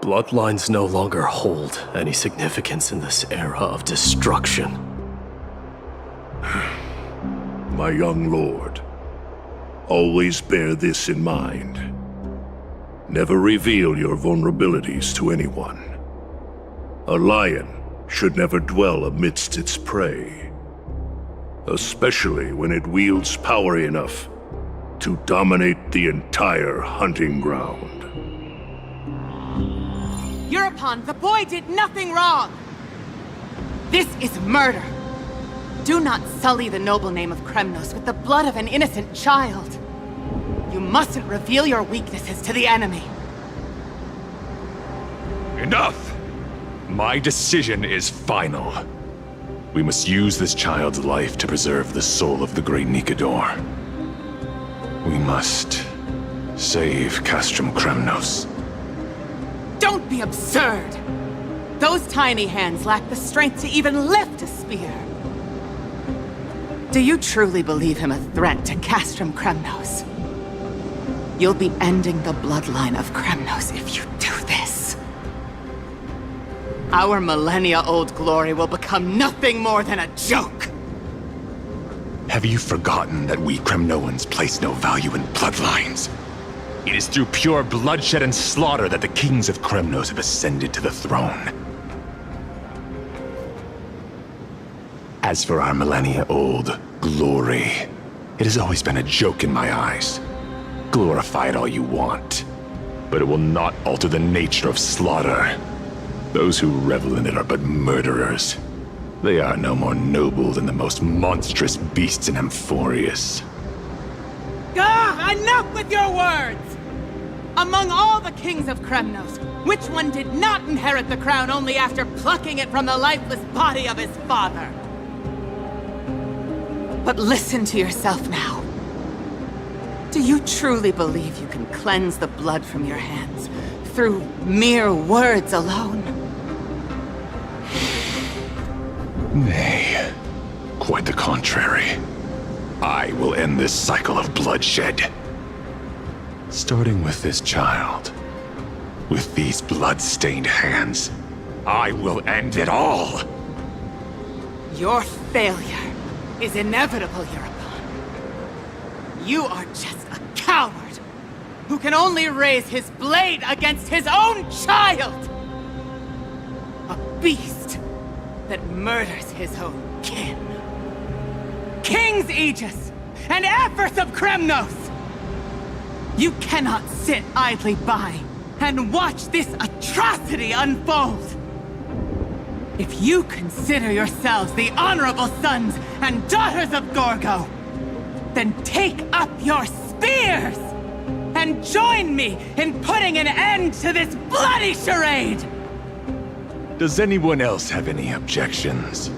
Bloodlines no longer hold any significance in this era of destruction. My young lord, always bear this in mind. Never reveal your vulnerabilities to anyone. A lion should never dwell amidst its prey, especially when it wields power enough to dominate the entire hunting ground. Euripon, the boy did nothing wrong! This is murder! Do not sully the noble name of Kremnos with the blood of an innocent child. You mustn't reveal your weaknesses to the enemy. Enough! My decision is final. We must use this child's life to preserve the soul of the great Nikador. We must save Castrum Kremnos. Don't be absurd! Those tiny hands lack the strength to even lift a spear. Do you truly believe him a threat to Castrum Kremnos? You'll be ending the bloodline of Kremnos if you do this. Our millennia-old glory will become nothing more than a joke. Have you forgotten that we Kremnoans place no value in bloodlines? It is through pure bloodshed and slaughter that the kings of Kremnos have ascended to the throne. As for our millennia-old glory, it has always been a joke in my eyes. Glorify it all you want, but it will not alter the nature of slaughter. Those who revel in it are but murderers. They are no more noble than the most monstrous beasts in Amphoreus. Enough with your words! Among all the kings of Kremnos, which one did not inherit the crown only after plucking it from the lifeless body of his father? But listen to yourself now. Do you truly believe you can cleanse the blood from your hands through mere words alone? Nay, quite the contrary. I will end this cycle of bloodshed. Starting with this child. With these blood-stained hands, I will end it all! Your failure is inevitable, Euripon. You are just a coward who can only raise his blade against his own child! A beast that murders his own kin. King's Aegis and Aphors of Kremnos! You cannot sit idly by and watch this atrocity unfold! If you consider yourselves the honorable sons and daughters of Gorgo, then take up your spears and join me in putting an end to this bloody charade! Does anyone else have any objections?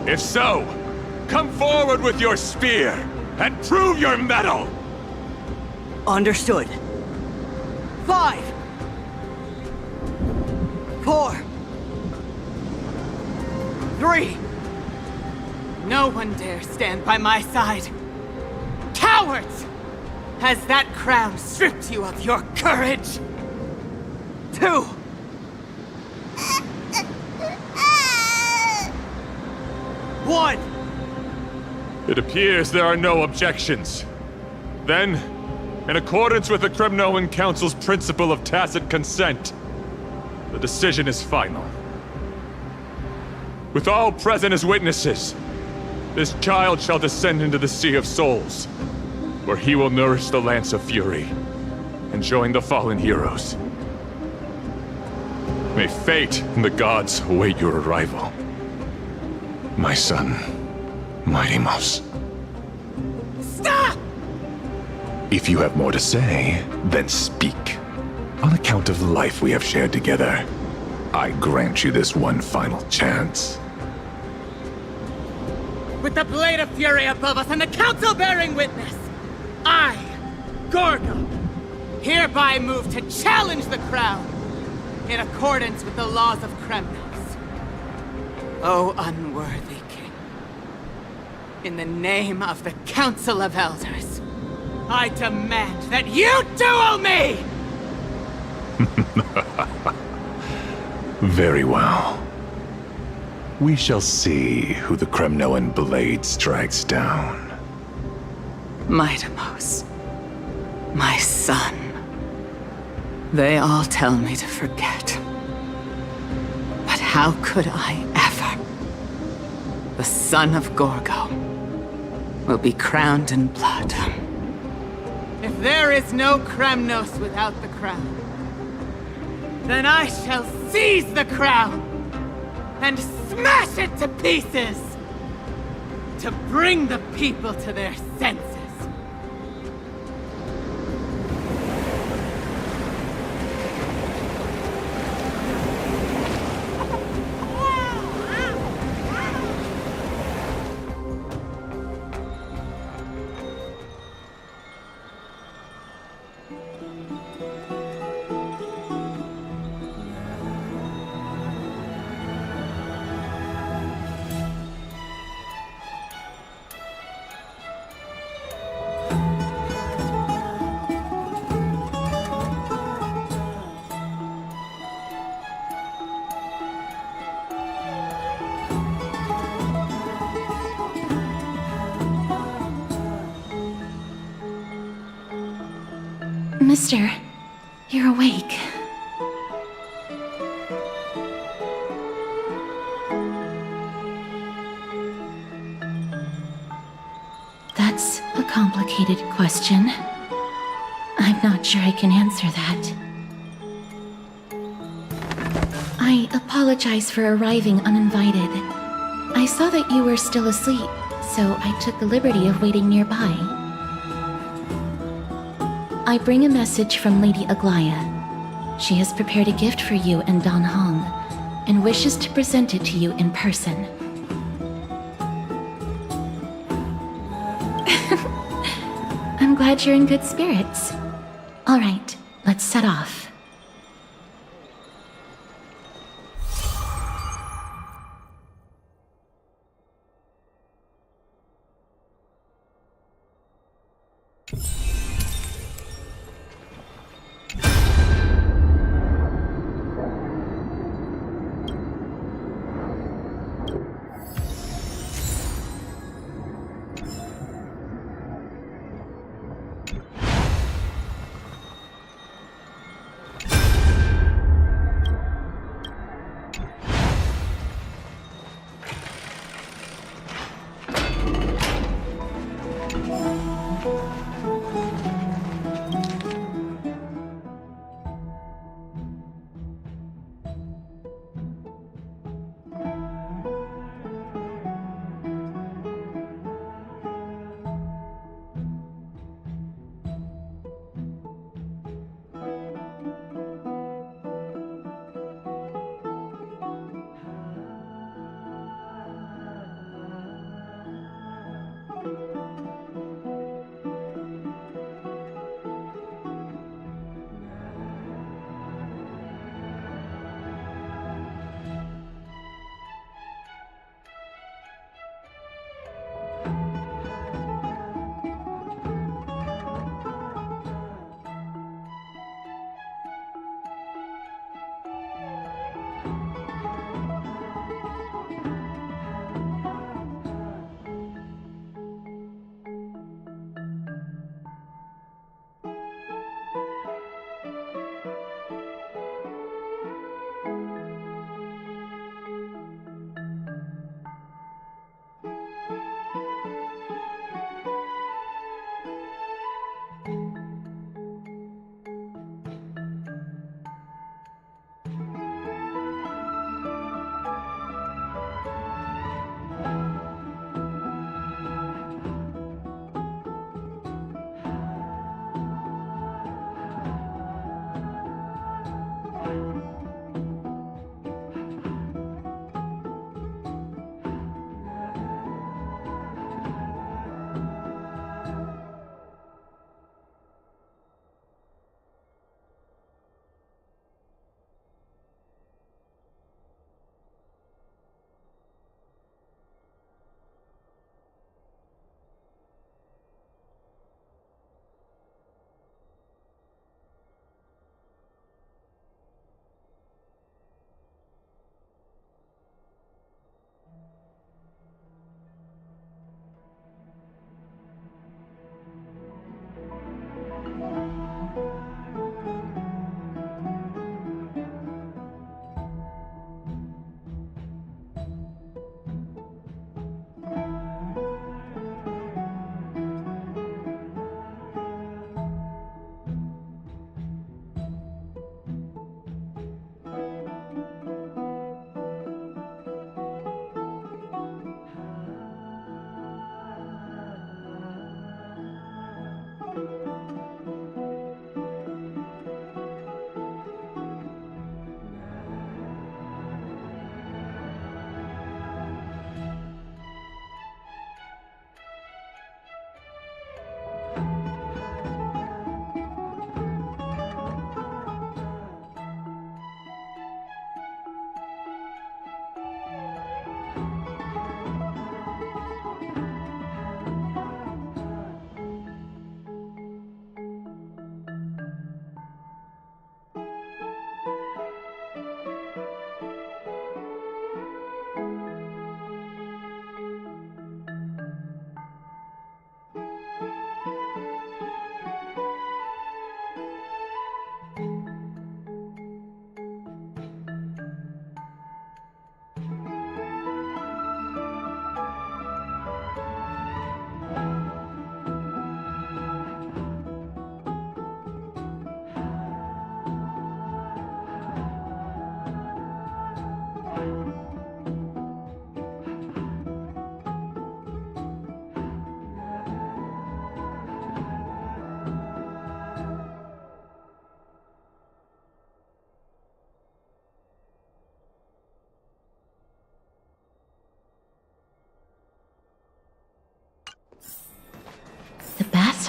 If so, come forward with your spear and prove your mettle! Understood. 5, 4, 3. No one dare stand by my side. Cowards! Has that crown stripped you of your courage? 2. One. It appears there are no objections. Then, in accordance with the Kremnoan Council's principle of tacit consent, the decision is final. With all present as witnesses, this child shall descend into the Sea of Souls, where he will nourish the Lance of Fury and join the fallen heroes. May fate and the gods await your arrival. My son, Mightymouse. Stop! If you have more to say, then speak. On account of the life we have shared together, I grant you this one final chance. With the Blade of Fury above us and the Council bearing witness, I, Gorgo, hereby move to challenge the crown in accordance with the laws of Kremnos. O unworthy king, in the name of the Council of Elders, I demand that you duel me! Very well. We shall see who the Kremnoan blade strikes down. Mightymouse, my son. They all tell me to forget. But how could I ever? The son of Gorgo will be crowned in blood. If there is no Kremnos without the crown, then I shall seize the crown and smash it to pieces to bring the people to their senses. Mister, you're awake. That's a complicated question. I'm not sure I can answer that. I apologize for arriving uninvited. I saw that you were still asleep, so I took the liberty of waiting nearby. I bring a message from Lady Aglaya. She has prepared a gift for you and Dan Hong, and wishes to present it to you in person. I'm glad you're in good spirits. All right, let's set off.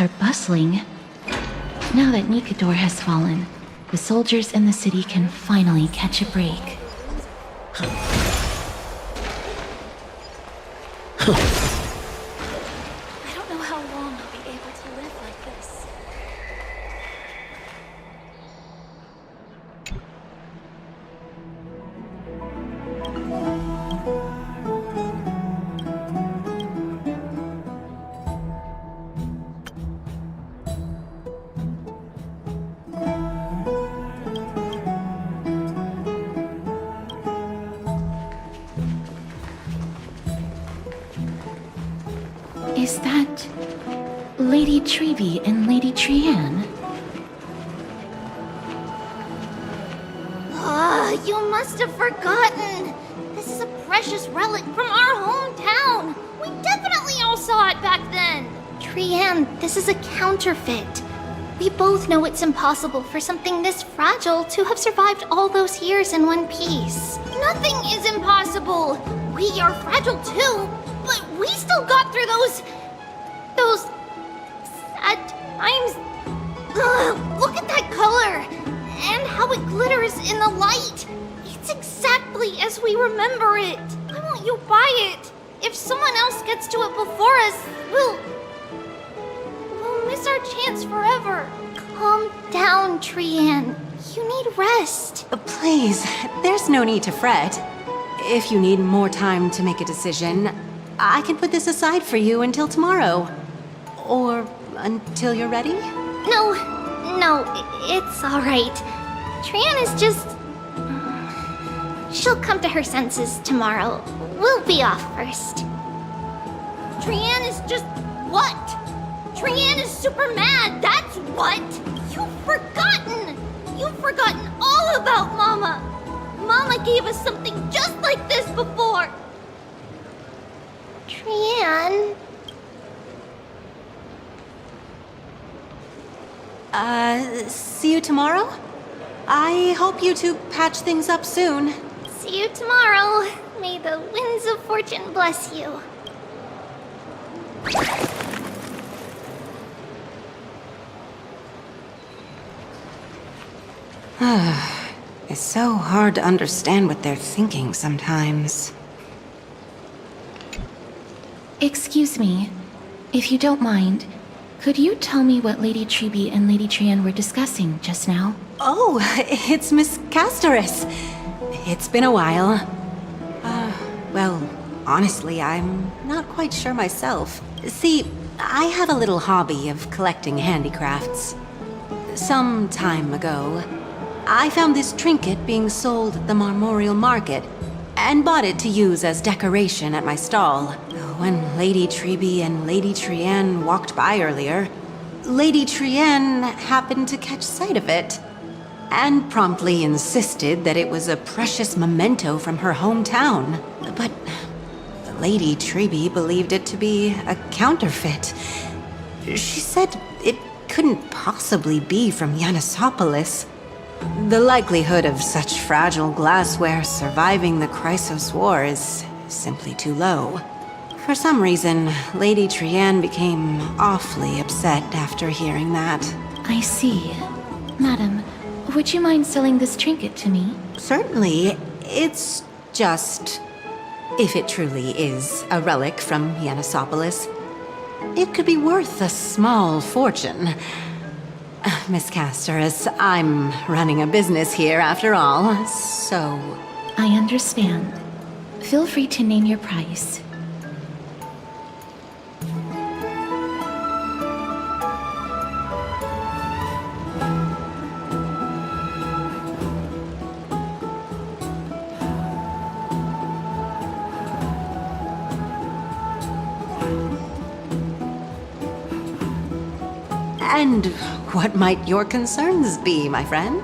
streets are bustling. Now that Nikador has fallen, the soldiers in the city can finally catch a break. I don't know how long I'll be able to live like this. Is that Lady Treby and Lady Trianne? You must have forgotten. This is a precious relic from our hometown. We definitely all saw it back then. Trianne, this is a counterfeit. We both know it's impossible for something this fragile to have survived all those years in one piece. Nothing is impossible. We are fragile too, but we still got through those sad times. Ugh, look at that color and how it glitters in the light. It's exactly as we remember it. Why won't you buy it? If someone else gets to it before us, we'll miss our chance forever. Calm down, Trianne. You need rest. Please, there's no need to fret. If you need more time to make a decision, I can put this aside for you until tomorrow. Or until you're ready? No, it's all right. Trianne is just... She'll come to her senses tomorrow. We'll be off first. Trianne is just... what? Trianne is super mad, that's what! You've forgotten! You've forgotten all about Mama! Mama gave us something just like this before! Trianne... See you tomorrow? I hope you two patch things up soon. See you tomorrow. May the winds of fortune bless you. It's so hard to understand what they're thinking sometimes. Excuse me, if you don't mind, could you tell me what Lady Treby and Lady Trianne were discussing just now? Oh, it's Miss Castoris. It's been a while. Well, honestly, I'm not quite sure myself. See, I have a little hobby of collecting handicrafts. Some time ago, I found this trinket being sold at the Marmorial Market and bought it to use as decoration at my stall. When Lady Treby and Lady Trianne walked by earlier, Lady Trianne happened to catch sight of it and promptly insisted that it was a precious memento from her hometown. But Lady Treby believed it to be a counterfeit. She said it couldn't possibly be from Yanisopolis. The likelihood of such fragile glassware surviving the Chrysos War is simply too low. For some reason, Lady Trianne became awfully upset after hearing that. I see. Madam, would you mind selling this trinket to me? Certainly. It's just... if it truly is a relic from Yanisopolis, it could be worth a small fortune. Miss Castoris, I'm running a business here after all, so... I understand. Feel free to name your price. And what might your concerns be, my friend?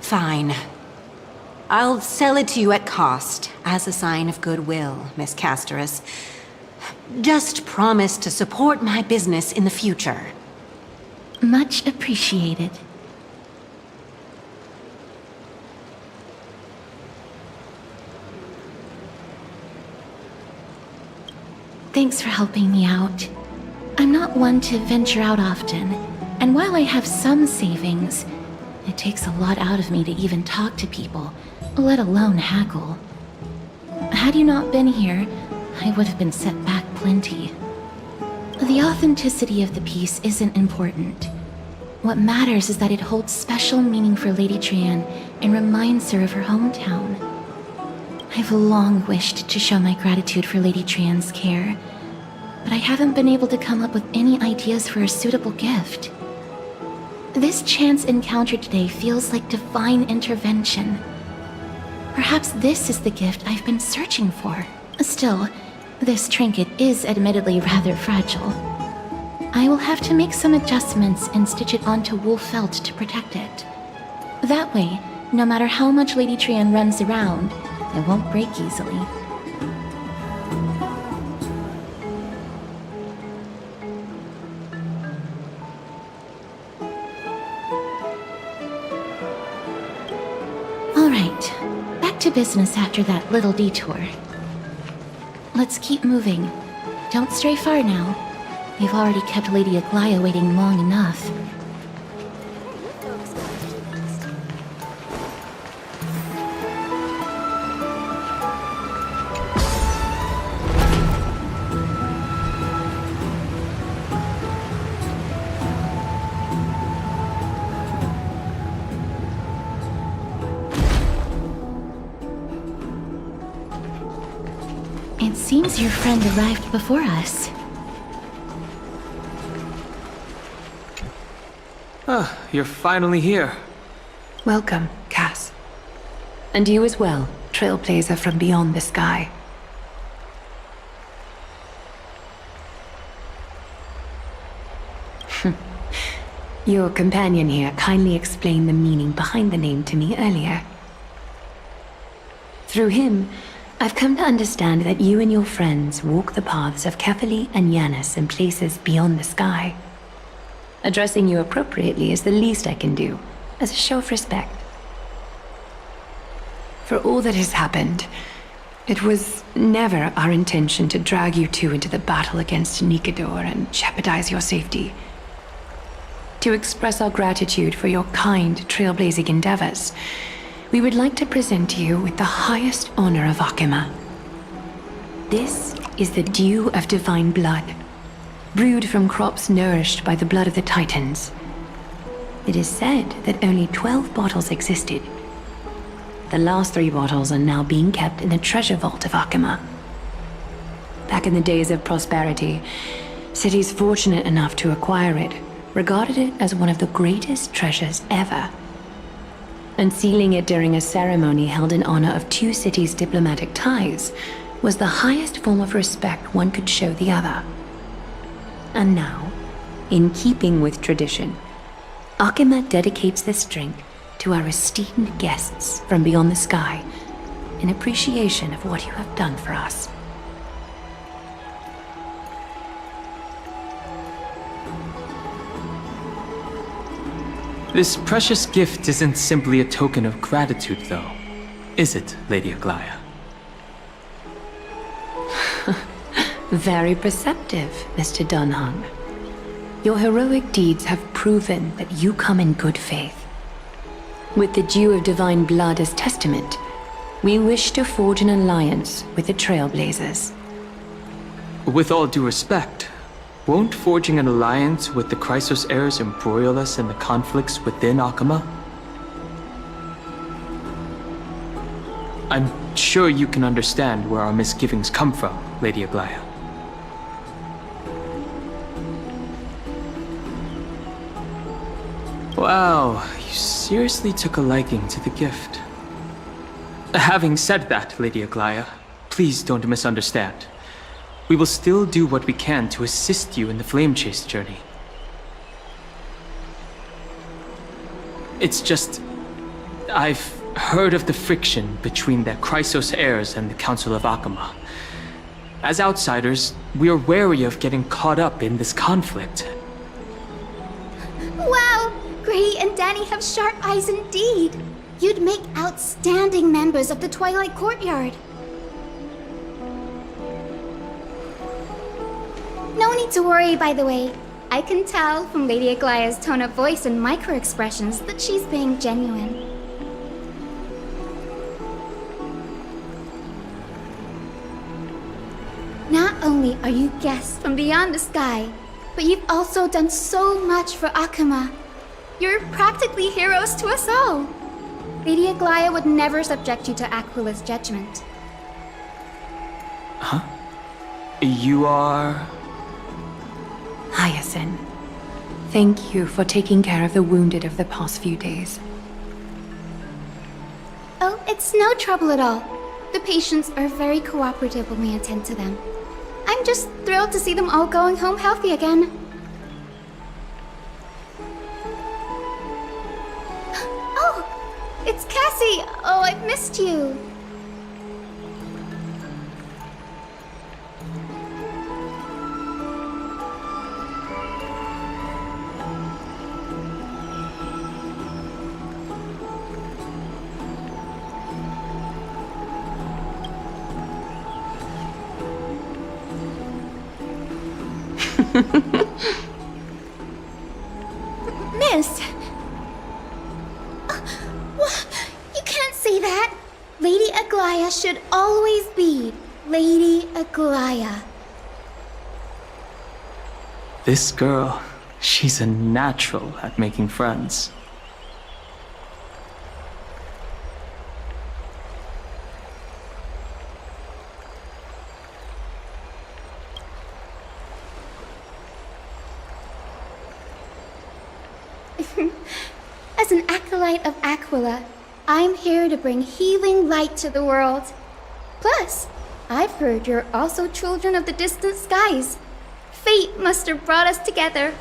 Fine. I'll sell it to you at cost, as a sign of goodwill, Miss Castoris. Just promise to support my business in the future. Much appreciated. Thanks for helping me out. I'm not one to venture out often, and while I have some savings, it takes a lot out of me to even talk to people, let alone haggle. Had you not been here, I would have been set back plenty. The authenticity of the piece isn't important. What matters is that it holds special meaning for Lady Trian and reminds her of her hometown. I've long wished to show my gratitude for Lady Trian's care, but I haven't been able to come up with any ideas for a suitable gift. This chance encounter today feels like divine intervention. Perhaps this is the gift I've been searching for. Still, this trinket is admittedly rather fragile. I will have to make some adjustments and stitch it onto wool felt to protect it. That way, no matter how much Lady Trian runs around, it won't break easily. Alright, back to business after that little detour. Let's keep moving. Don't stray far now. We've already kept Lady Aglaia waiting long enough. It seems your friend arrived before us. Ah, you're finally here. Welcome, Cass. And you as well, trailblazer from beyond the sky. Your companion here kindly explained the meaning behind the name to me earlier. Through him, I've come to understand that you and your friends walk the paths of Kefali and Yanis in places beyond the sky. Addressing you appropriately is the least I can do, as a show of respect. For all that has happened, it was never our intention to drag you two into the battle against Nikador and jeopardize your safety. To express our gratitude for your kind trailblazing endeavors, we would like to present you with the highest honor of Akima. This is the dew of divine blood, brewed from crops nourished by the blood of the Titans. It is said that only 12 bottles existed. The last 3 bottles are now being kept in the treasure vault of Akima. Back in the days of prosperity, cities fortunate enough to acquire it regarded it as one of the greatest treasures ever. Unsealing it during a ceremony held in honor of 2 cities' diplomatic ties was the highest form of respect one could show the other. And now, in keeping with tradition, Akima dedicates this drink to our esteemed guests from beyond the sky in appreciation of what you have done for us. This precious gift isn't simply a token of gratitude, though, is it, Lady Aglaia? Very perceptive, Mr. Dunhung. Your heroic deeds have proven that you come in good faith. With the dew of divine blood as testament, we wish to forge an alliance with the Trailblazers. With all due respect, won't forging an alliance with the Chrysos heirs embroil us in the conflicts within Akima? I'm sure you can understand where our misgivings come from, Lady Aglaia. Wow, you seriously took a liking to the gift. Having said that, Lady Aglaia, please don't misunderstand. We will still do what we can to assist you in the Flame Chase journey. It's just, I've heard of the friction between the Chrysos heirs and the Council of Akima. As outsiders, we are wary of getting caught up in this conflict. Wow! Gray and Danny have sharp eyes indeed. You'd make outstanding members of the Twilight Courtyard. No need to worry, by the way. I can tell from Lady Aglaya's tone of voice and micro-expressions that she's being genuine. Not only are you guests from beyond the sky, but you've also done so much for Akuma. You're practically heroes to us all. Lady Aglaya would never subject you to Aquila's judgment. Huh? You are... Hyacinth, thank you for taking care of the wounded of the past few days. Oh, it's no trouble at all. The patients are very cooperative when we attend to them. I'm just thrilled to see them all going home healthy again. Oh, it's Cassie! Oh, I've missed you. Miss! You can't say that! Lady Aglaya should always be Lady Aglaya. This girl, she's a natural at making friends. As an acolyte of Aquila, I'm here to bring healing light to the world. Plus, I've heard you're also children of the distant skies. Fate must have brought us together.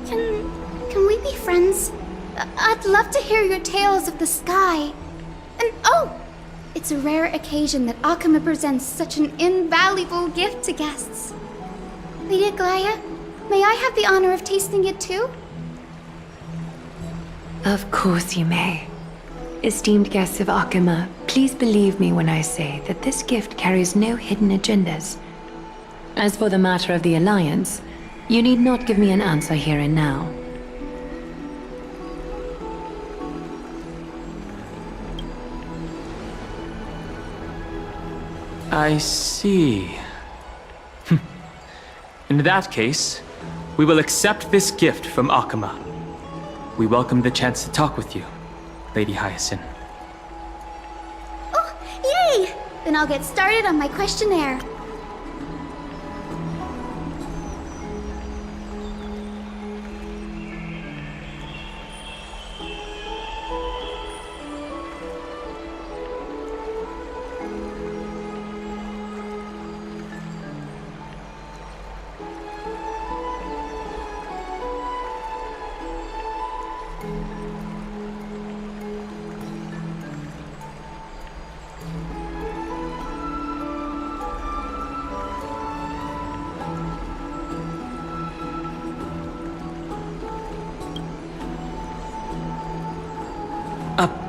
Can we be friends? I'd love to hear your tales of the sky. And oh, it's a rare occasion that Akuma presents such an invaluable gift to guests. Lady Aglaya, may I have the honor of tasting it too? Of course you may. Esteemed guests of Akuma, please believe me when I say that this gift carries no hidden agendas. As for the matter of the Alliance, you need not give me an answer here and now. I see. In that case, we will accept this gift from Akuma. We welcome the chance to talk with you, Lady Hyacinth. Oh, yay! Then I'll get started on my questionnaire.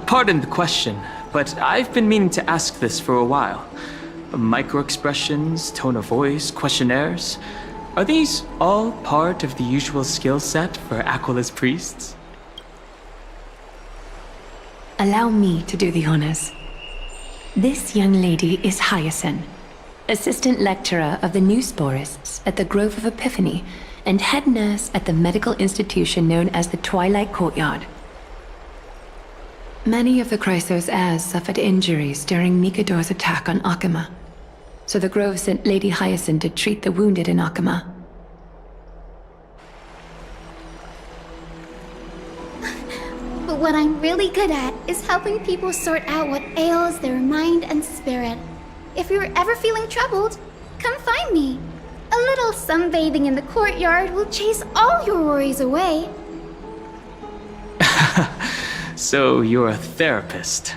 Pardon the question, but I've been meaning to ask this for a while. Micro-expressions, tone of voice, questionnaires, are these all part of the usual skill set for Aquila's priests? Allow me to do the honors. This young lady is Hyacinth, assistant lecturer of the Newsporists at the Grove of Epiphany, and head nurse at the medical institution known as the Twilight Courtyard. Many of the Chrysos heirs suffered injuries during Mikado's attack on Akuma, so the Grove sent Lady Hyacinth to treat the wounded in Akuma. But what I'm really good at is helping people sort out what ails their mind and spirit. If you're ever feeling troubled, come find me. A little sunbathing in the courtyard will chase all your worries away. So you're a therapist.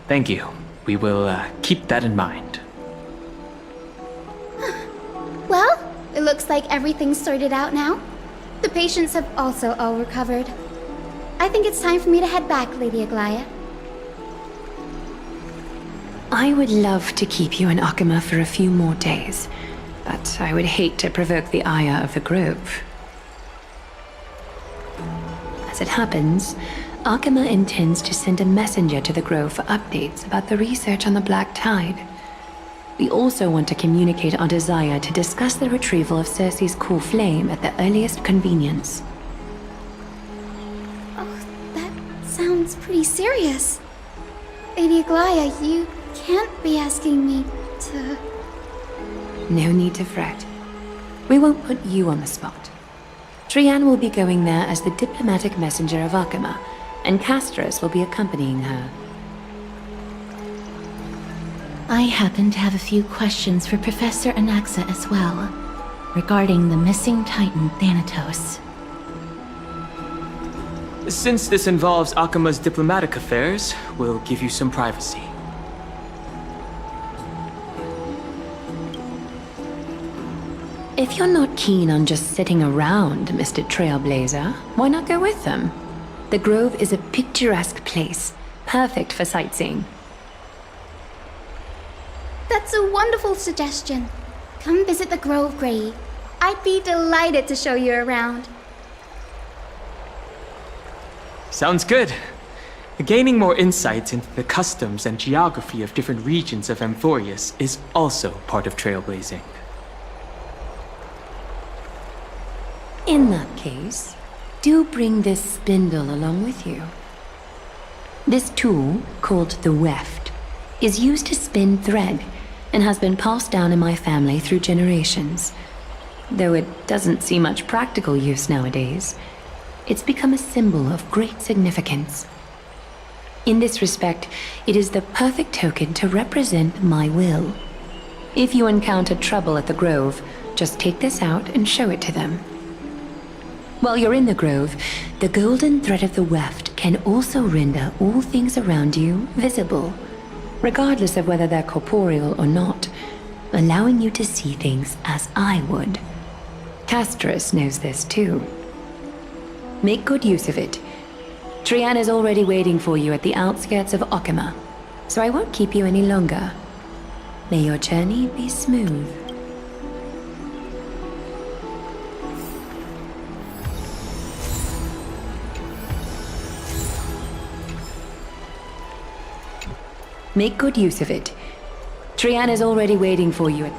Thank you. We will keep that in mind. Well, it looks like everything's sorted out now. The patients have also all recovered. I think it's time for me to head back, Lady Aglaya. I would love to keep you in Akuma for a few more days, but I would hate to provoke the ire of the Grove. As it happens, Arkema intends to send a messenger to the Grove for updates about the research on the Black Tide. We also want to communicate our desire to discuss the retrieval of Cersei's core flame at the earliest convenience. Oh, that sounds pretty serious. Lady Aglaya, you can't be asking me to... No need to fret. We won't put you on the spot. Trianne will be going there as the diplomatic messenger of Arkema, and Castris will be accompanying her. I happen to have a few questions for Professor Anaxa as well, regarding the missing Titan Thanatos. Since this involves Arkema's diplomatic affairs, we'll give you some privacy. If you're not keen on just sitting around, Mr. Trailblazer, why not go with them? The Grove is a picturesque place, perfect for sightseeing. That's a wonderful suggestion. Come visit the Grove, Grey. I'd be delighted to show you around. Sounds good. Gaining more insights into the customs and geography of different regions of Amphoreus is also part of trailblazing. In that case, do bring this spindle along with you. This tool, called the weft, is used to spin thread and has been passed down in my family through generations. Though it doesn't see much practical use nowadays, it's become a symbol of great significance. In this respect, it is the perfect token to represent my will. If you encounter trouble at the Grove, just take this out and show it to them. While you're in the Grove, the golden thread of the weft can also render all things around you visible, regardless of whether they're corporeal or not, allowing you to see things as I would. Castris knows this too. Make good use of it. Trianne is already waiting for you at the outskirts of Arkema, so I won't keep you any longer. May your journey be smooth. Make good use of it. Trianne is already waiting for you at...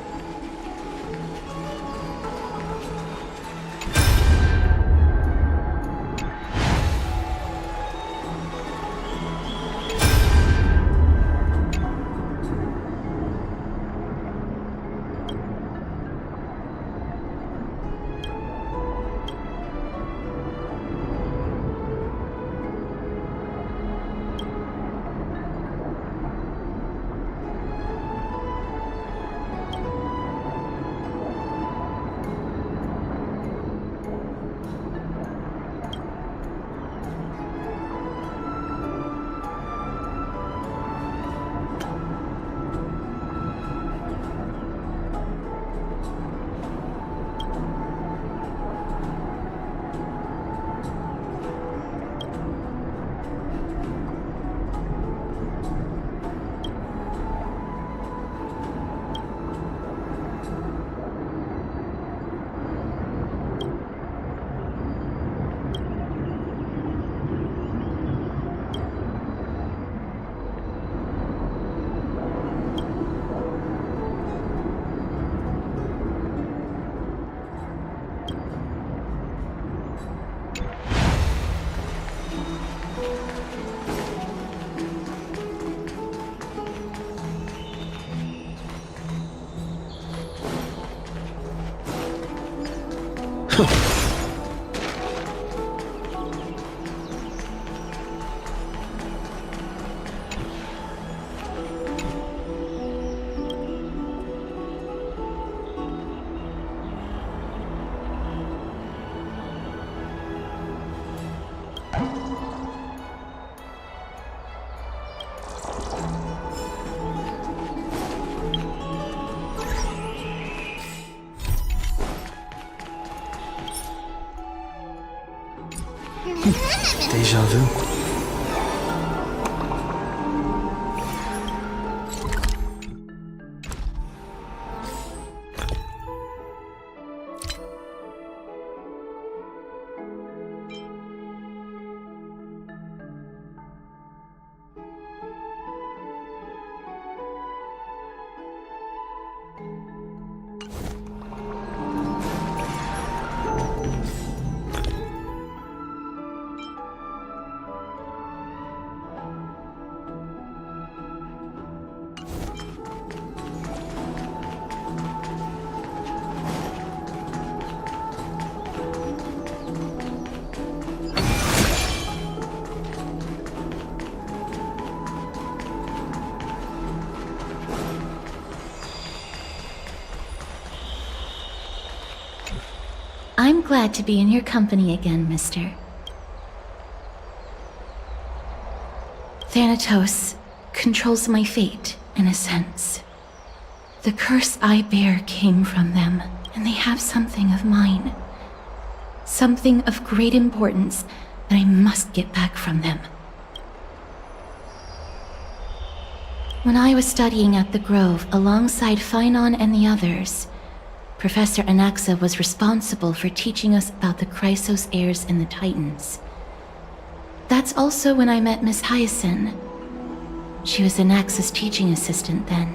Deja vu. I'm glad to be in your company again, mister. Thanatos controls my fate, in a sense. The curse I bear came from them, and they have something of mine. Something of great importance that I must get back from them. When I was studying at the Grove alongside Phynon and the others, Professor Anaxa was responsible for teaching us about the Chrysos heirs and the Titans. That's also when I met Miss Hyacinth. She was Anaxa's teaching assistant then.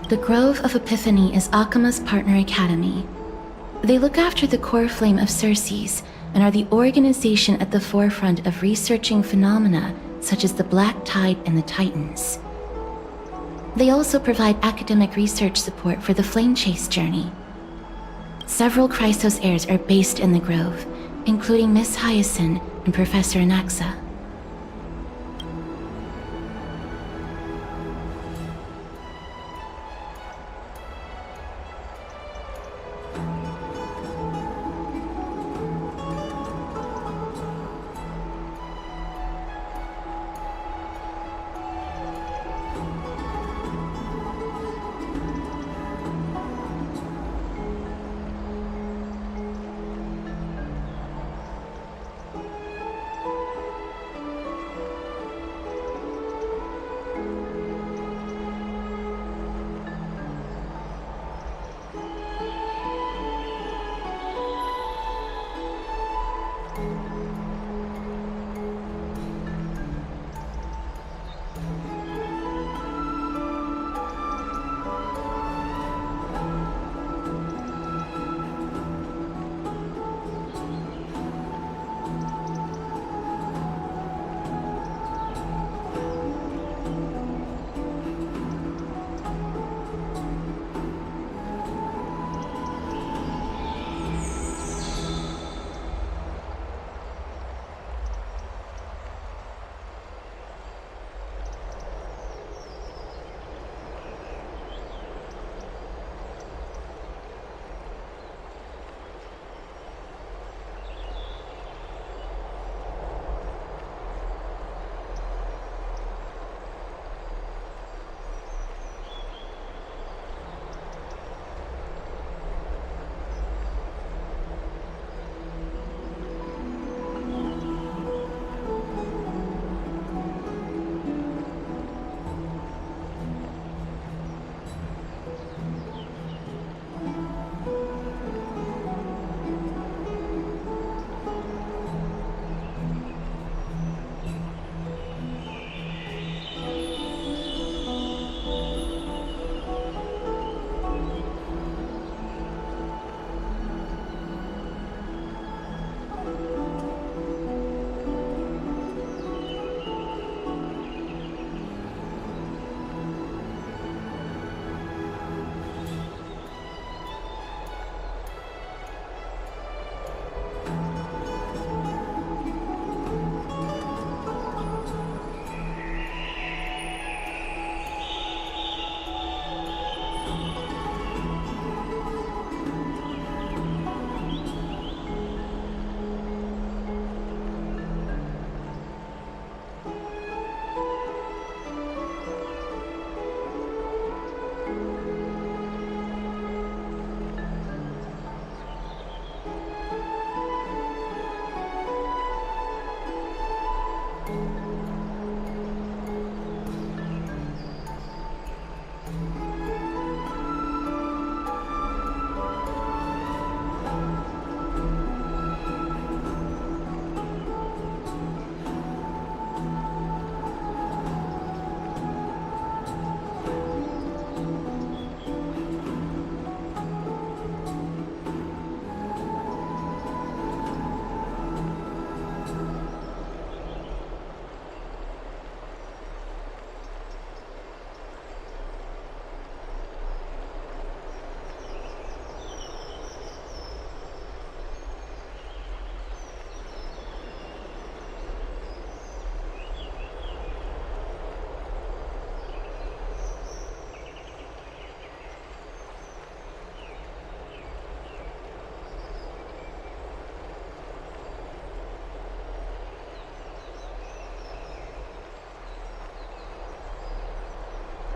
The Grove of Epiphany is Akima's partner academy. They look after the core flame of Circes and are the organization at the forefront of researching phenomena such as the Black Tide and the Titans. They also provide academic research support for the Flame Chase journey. Several Chrysos heirs are based in the Grove, including Miss Hyacinth and Professor Anaxa.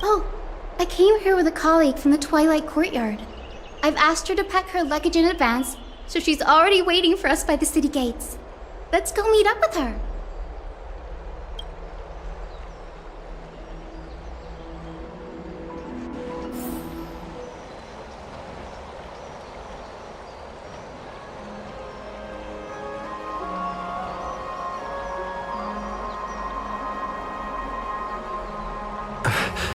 Oh, I came here with a colleague from the Twilight Courtyard. I've asked her to pack her luggage in advance, so she's already waiting for us by the city gates. Let's go meet up with her.